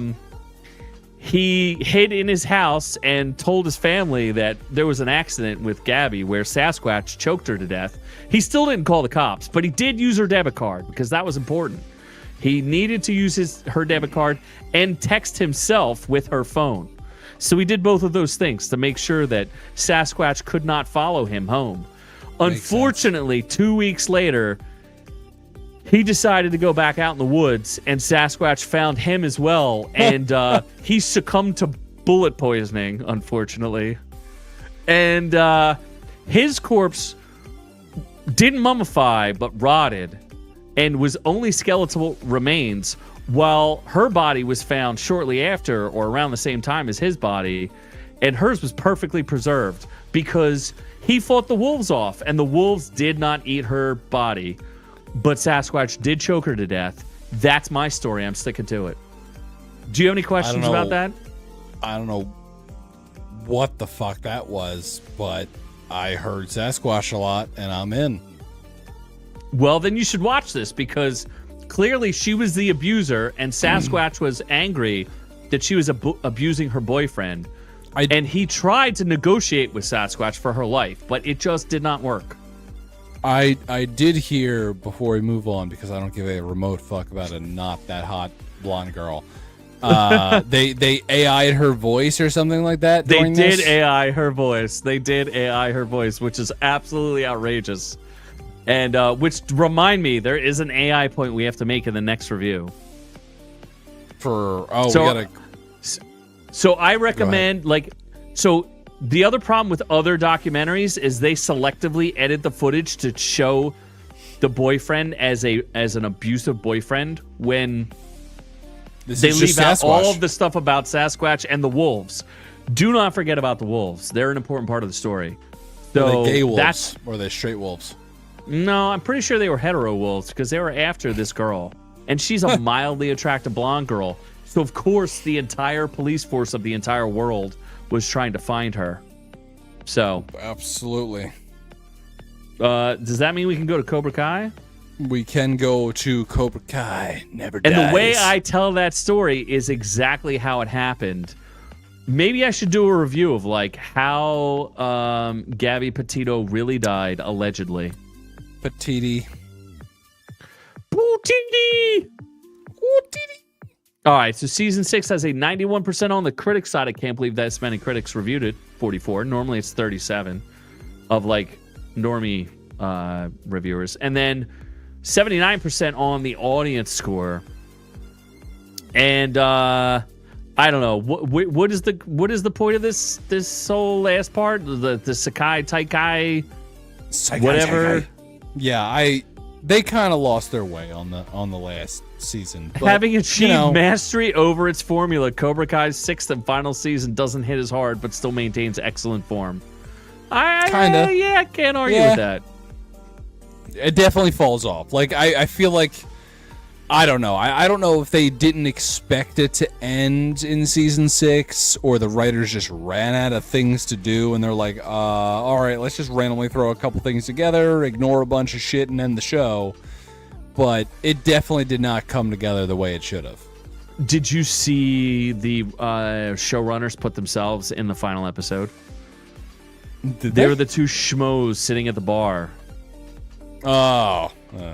he hid in his house and told his family that there was an accident with Gabby where Sasquatch choked her to death. He still didn't call the cops, but he did use her debit card because that was important. He needed to use her debit card and text himself with her phone. So he did both of those things to make sure that Sasquatch could not follow him home. Unfortunately, 2 weeks later, he decided to go back out in the woods, and Sasquatch found him as well, and he succumbed to bullet poisoning, unfortunately. And his corpse didn't mummify, but rotted, and was only skeletal remains, while her body was found shortly after or around the same time as his body, and hers was perfectly preserved because he fought the wolves off, and the wolves did not eat her body, but Sasquatch did choke her to death. That's my story. I'm sticking to it. Do you have any questions about that? I don't know what the fuck that was, but I heard Sasquatch a lot, and I'm in. Well, then you should watch this because clearly she was the abuser, and Sasquatch was angry that she was abusing her boyfriend. And he tried to negotiate with Sasquatch for her life, but it just did not work. I did hear, before we move on, because I don't give a remote fuck about a not that hot blonde girl, they AI'd her voice or something like that. They did AI her voice. They did AI her voice, which is absolutely outrageous. And which remind me, there is an AI point we have to make in the next review. We gotta. So I recommend the other problem with other documentaries is they selectively edit the footage to show the boyfriend as an abusive boyfriend when they leave out all of the stuff about Sasquatch and the wolves. Do not forget about the wolves. They're an important part of the story. So are they gay wolves or are they straight wolves? No, I'm pretty sure they were hetero wolves because they were after this girl. And she's a mildly attractive blonde girl. So, of course, the entire police force of the entire world was trying to find her. So. Absolutely. Does that mean we can go to Cobra Kai? We can go to Cobra Kai. Never dies. And the way I tell that story is exactly how it happened. Maybe I should do a review of how Gabby Petito really died, allegedly. Petiti. Petiti. All right, so season 6 has a 91% on the critics side. I can't believe that many critics reviewed it. 44. Normally it's 37 of normie reviewers, and then 79% on the audience score. And I don't know what is the point of this whole last part, the Sakai Taikai, whatever. Taikai. Yeah, they kind of lost their way on the last season. But, having achieved mastery over its formula, Cobra Kai's 6th and final season doesn't hit as hard, but still maintains excellent form. I can't argue with that. It definitely falls off. I feel like, I don't know. I don't know if they didn't expect it to end in season 6, or the writers just ran out of things to do, and they're like, all right, let's just randomly throw a couple things together, ignore a bunch of shit, and end the show. But it definitely did not come together the way it should have. Did you see the showrunners put themselves in the final episode? They were the two schmoes sitting at the bar. Oh.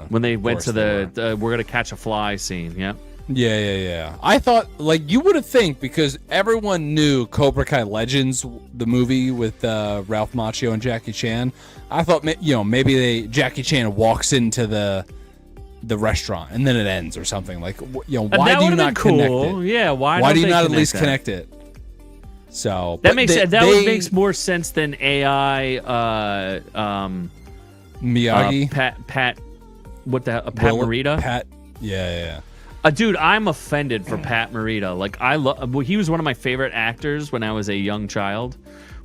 When they went to the we're gonna catch a fly scene. Yep. Yeah. I thought, you would have think, because everyone knew Cobra Kai Legends, the movie with Ralph Macchio and Jackie Chan. I thought, maybe Jackie Chan walks into the restaurant and then it ends or something. Why do you not connect it? Yeah, why do you not at least connect it? So that makes more sense than AI. Miyagi, Pat, Pat Morita. Pat, yeah. Dude, I'm offended for Pat Morita. He was one of my favorite actors when I was a young child.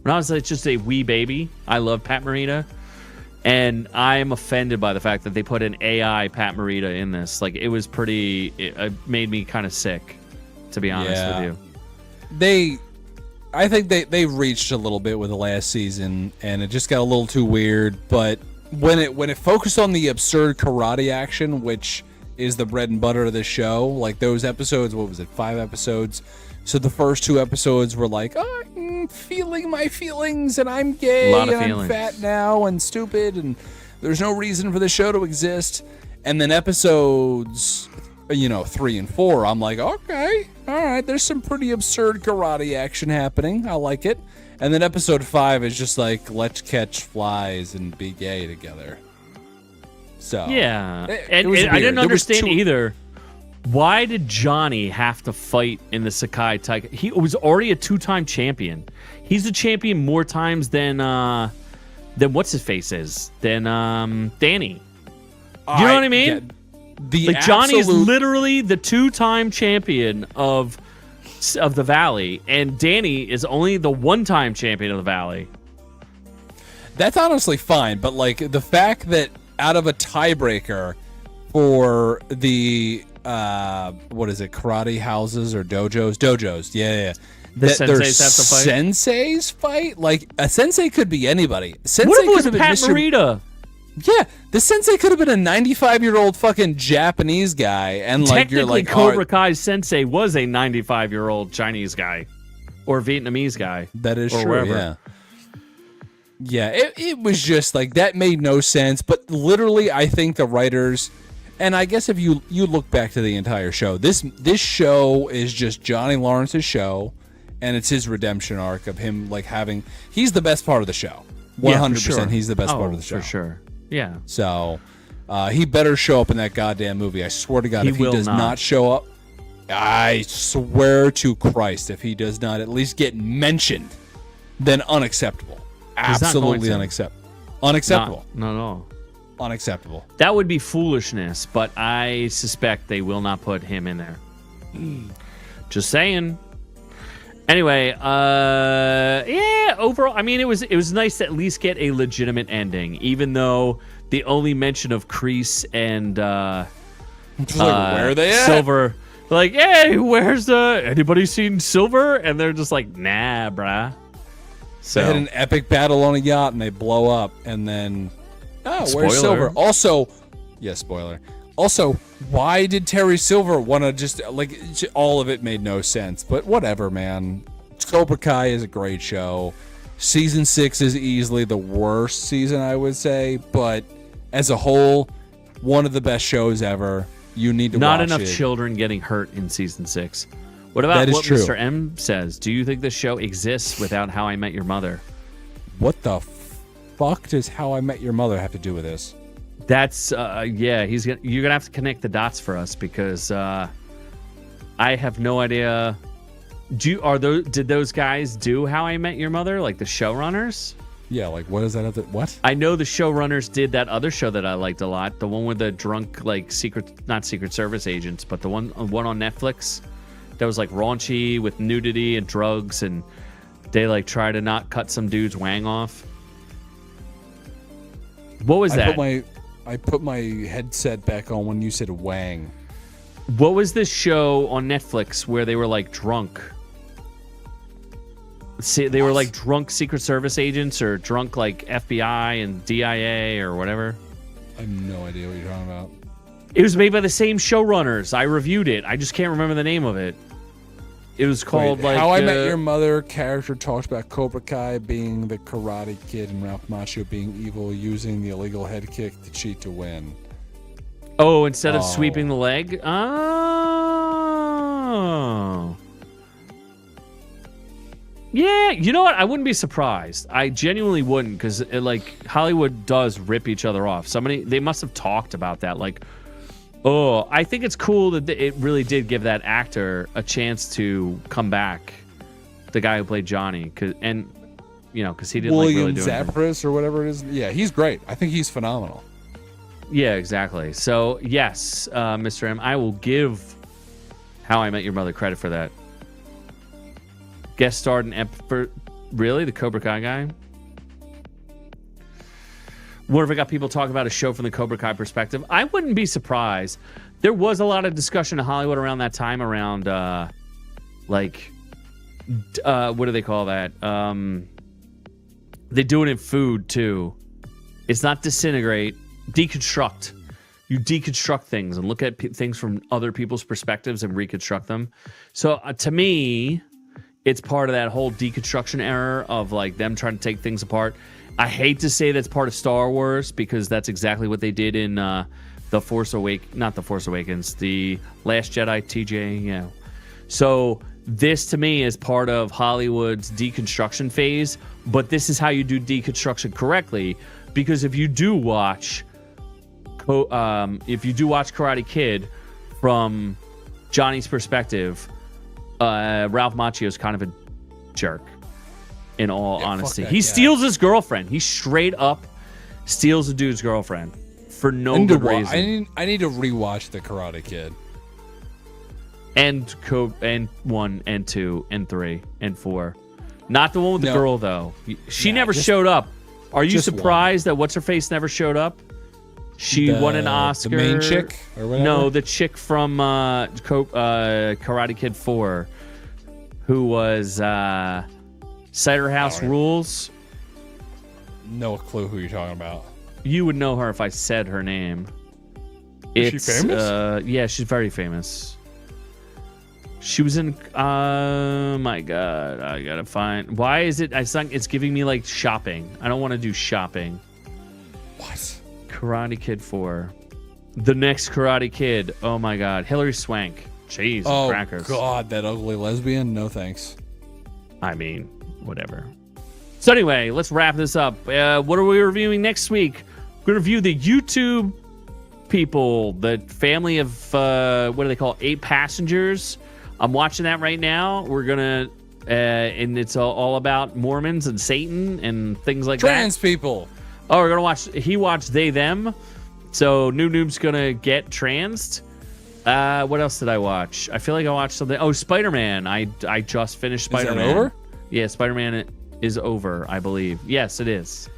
When I was just a wee baby, I loved Pat Morita. And I'm offended by the fact that they put an AI Pat Morita in this. It made me kind of sick, to be honest with you. I think they reached a little bit with the last season, and it just got a little too weird. But when it focused on the absurd karate action, which is the bread and butter of the show, those episodes, 5 episodes? So the first 2 episodes were I'm feeling my feelings, and I'm gay, and I'm fat now, and stupid, and there's no reason for the show to exist. And then episodes, 3 and 4, I'm like, okay, all right, there's some pretty absurd karate action happening. I like it. And then episode 5 is just let's catch flies and be gay together. So yeah, and I didn't understand either. Why did Johnny have to fight in the Sakai Taikai? He was already a 2-time champion. He's a champion more times than what's his face is, than Danny. You know what I mean? Johnny is literally the 2-time champion of the Valley, and Danny is only the 1-time champion of the Valley. That's honestly fine, but the fact that out of a tiebreaker for the karate houses or dojos, yeah. The senseis have to fight. Senseis fight? A sensei could be anybody. Sensei what if it was could have Pat been Morita? Yeah, the sensei could have been a 95-year-old fucking Japanese guy, and like you're like Cobra Kai's sensei was a 95-year-old Chinese guy or Vietnamese guy. That is or true. wherever. Yeah. Yeah, it was just like that made no sense. But literally, I think the writers, and I guess if you look back to the entire show, this show is just Johnny Lawrence's show, and it's his redemption arc of him like having. He's the best part of the show. 100%. He's the best part of the show for sure. Yeah. So he better show up in that goddamn movie. I swear to God, if he does not show up, I swear to Christ, if he does not at least get mentioned, then unacceptable. Absolutely unacceptable. Unacceptable. No. Unacceptable. That would be foolishness, but I suspect they will not put him in there. Just saying. Anyway, yeah, overall, I mean, it was nice to at least get a legitimate ending, even though the only mention of Kreese and where are they at? Silver, like, hey, where's anybody seen Silver? And they're just like, nah, bruh. So they had an epic battle on a yacht and they blow up, and then where's Spoiler. Silver? Also, spoiler. Also, why did Terry Silver want to just like all of it made no sense, but whatever, man. Cobra Kai is a great show. Season 6 is easily the worst season, I would say, but as a whole, one of the best shows ever. You need to watch it. Not enough children getting hurt in season 6. What about what true. Mr. M says? Do you think this show exists without How I Met Your Mother? What the fuck does How I Met Your Mother have to do with this? That's you're gonna have to connect the dots for us because I have no idea. Did those guys do How I Met Your Mother, like the showrunners? Yeah, like what is that other what? I know the showrunners did that other show that I liked a lot, the one with the drunk like not Secret Service agents, but the one on Netflix that was like raunchy with nudity and drugs, and they like try to not cut some dude's wang off. What was that? I put my headset back on when you said wang. What was this show on Netflix where they were like drunk? See, they were like drunk Secret Service agents or drunk like FBI and DIA or whatever. I have no idea what you're talking about. It was made by the same showrunners. I reviewed it. I just can't remember the name of it. It was called How I Met Your Mother character talks about Cobra Kai being the Karate Kid and Ralph Macchio being evil, using the illegal head kick to cheat to win. Oh, instead of sweeping the leg? Oh. Yeah, you know what? I wouldn't be surprised. I genuinely wouldn't, because like Hollywood does rip each other off. They must have talked about that. Like, oh, I think it's cool that it really did give that actor a chance to come back. The guy who played Johnny, because he didn't William like really do Zabris or whatever it is. Yeah, he's great. I think he's phenomenal. Yeah, exactly. So yes, Mr. M, I will give How I Met Your Mother credit for that. Guest starred in really the Cobra Kai guy. What if I got people talking about a show from the Cobra Kai perspective? I wouldn't be surprised. There was a lot of discussion in Hollywood around that time around, what do they call that? They do it in food, too. It's not disintegrate, deconstruct. You deconstruct things and look at things from other people's perspectives and reconstruct them. So, to me, it's part of that whole deconstruction era of, like, them trying to take things apart. I hate to say that's part of Star Wars because that's exactly what they did in not The Force Awakens, the Last Jedi, TJ, yeah. So this to me is part of Hollywood's deconstruction phase, but this is how you do deconstruction correctly, because if you do watch Karate Kid from Johnny's perspective, Ralph Macchio is kind of a jerk. In all honesty, he steals his girlfriend. He straight up steals a dude's girlfriend for no good reason. I need to rewatch The Karate Kid. And 1 and 2 and 3 and 4. Not the one with the girl though. She never showed up. Are you surprised that what's her face never showed up? She won an Oscar. The main chick or whatever? No, the chick from Karate Kid 4, who was. Cider House Rules. No clue who you're talking about. You would know her if I said her name. Is she famous? Yeah, she's very famous. She was in. My God, I gotta find. Why is it? It's giving me like shopping. I don't want to do shopping. What? Karate Kid 4. The next Karate Kid. Oh my God, Hilary Swank. Jeez, crackers. Oh God, that ugly lesbian. No thanks. I mean, whatever. So anyway, let's wrap this up. What are we reviewing next week? We're gonna review the YouTube people, the family of what do they call 8 passengers. I'm watching that right now. We're gonna and it's all about Mormons and Satan and things like Trans that. people. Oh, we're gonna watch. He watched They Them. So Noob Noob's gonna get transed. What else did I watch? I feel like I watched something. Oh, Spider-Man. I just finished Spider-Man. Is that over? Yeah, Spider-Man is over, I believe. Yes, it is.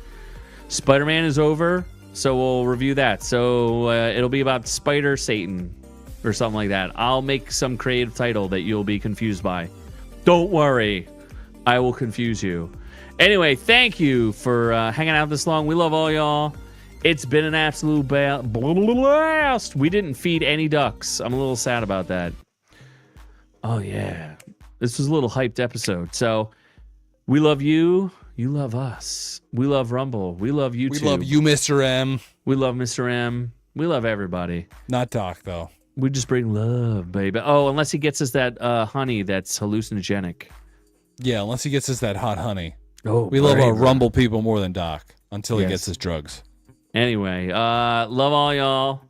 Spider-Man is over. So we'll review that. So it'll be about Spider Satan or something like that. I'll make some creative title that you'll be confused by. Don't worry. I will confuse you. Anyway, thank you for hanging out this long. We love all y'all. It's been an absolute blast. We didn't feed any ducks. I'm a little sad about that. Oh, yeah. This was a little hyped episode. So we love you. You love us. We love Rumble. We love YouTube. We love you, Mr. M. We love Mr. M. We love everybody. Not Doc, though. We just bring love, baby. Oh, unless he gets us that honey that's hallucinogenic. Yeah, unless he gets us that hot honey. Oh, we love our Rumble people more than Doc until he gets his drugs. Anyway, love all y'all.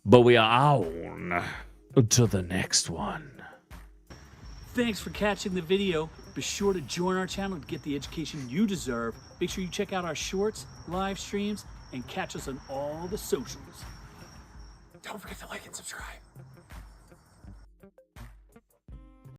But we are on to the next one. Thanks for catching the video. Be sure to join our channel to get the education you deserve. Make sure you check out our shorts, live streams, and catch us on all the socials. Don't forget to like and subscribe.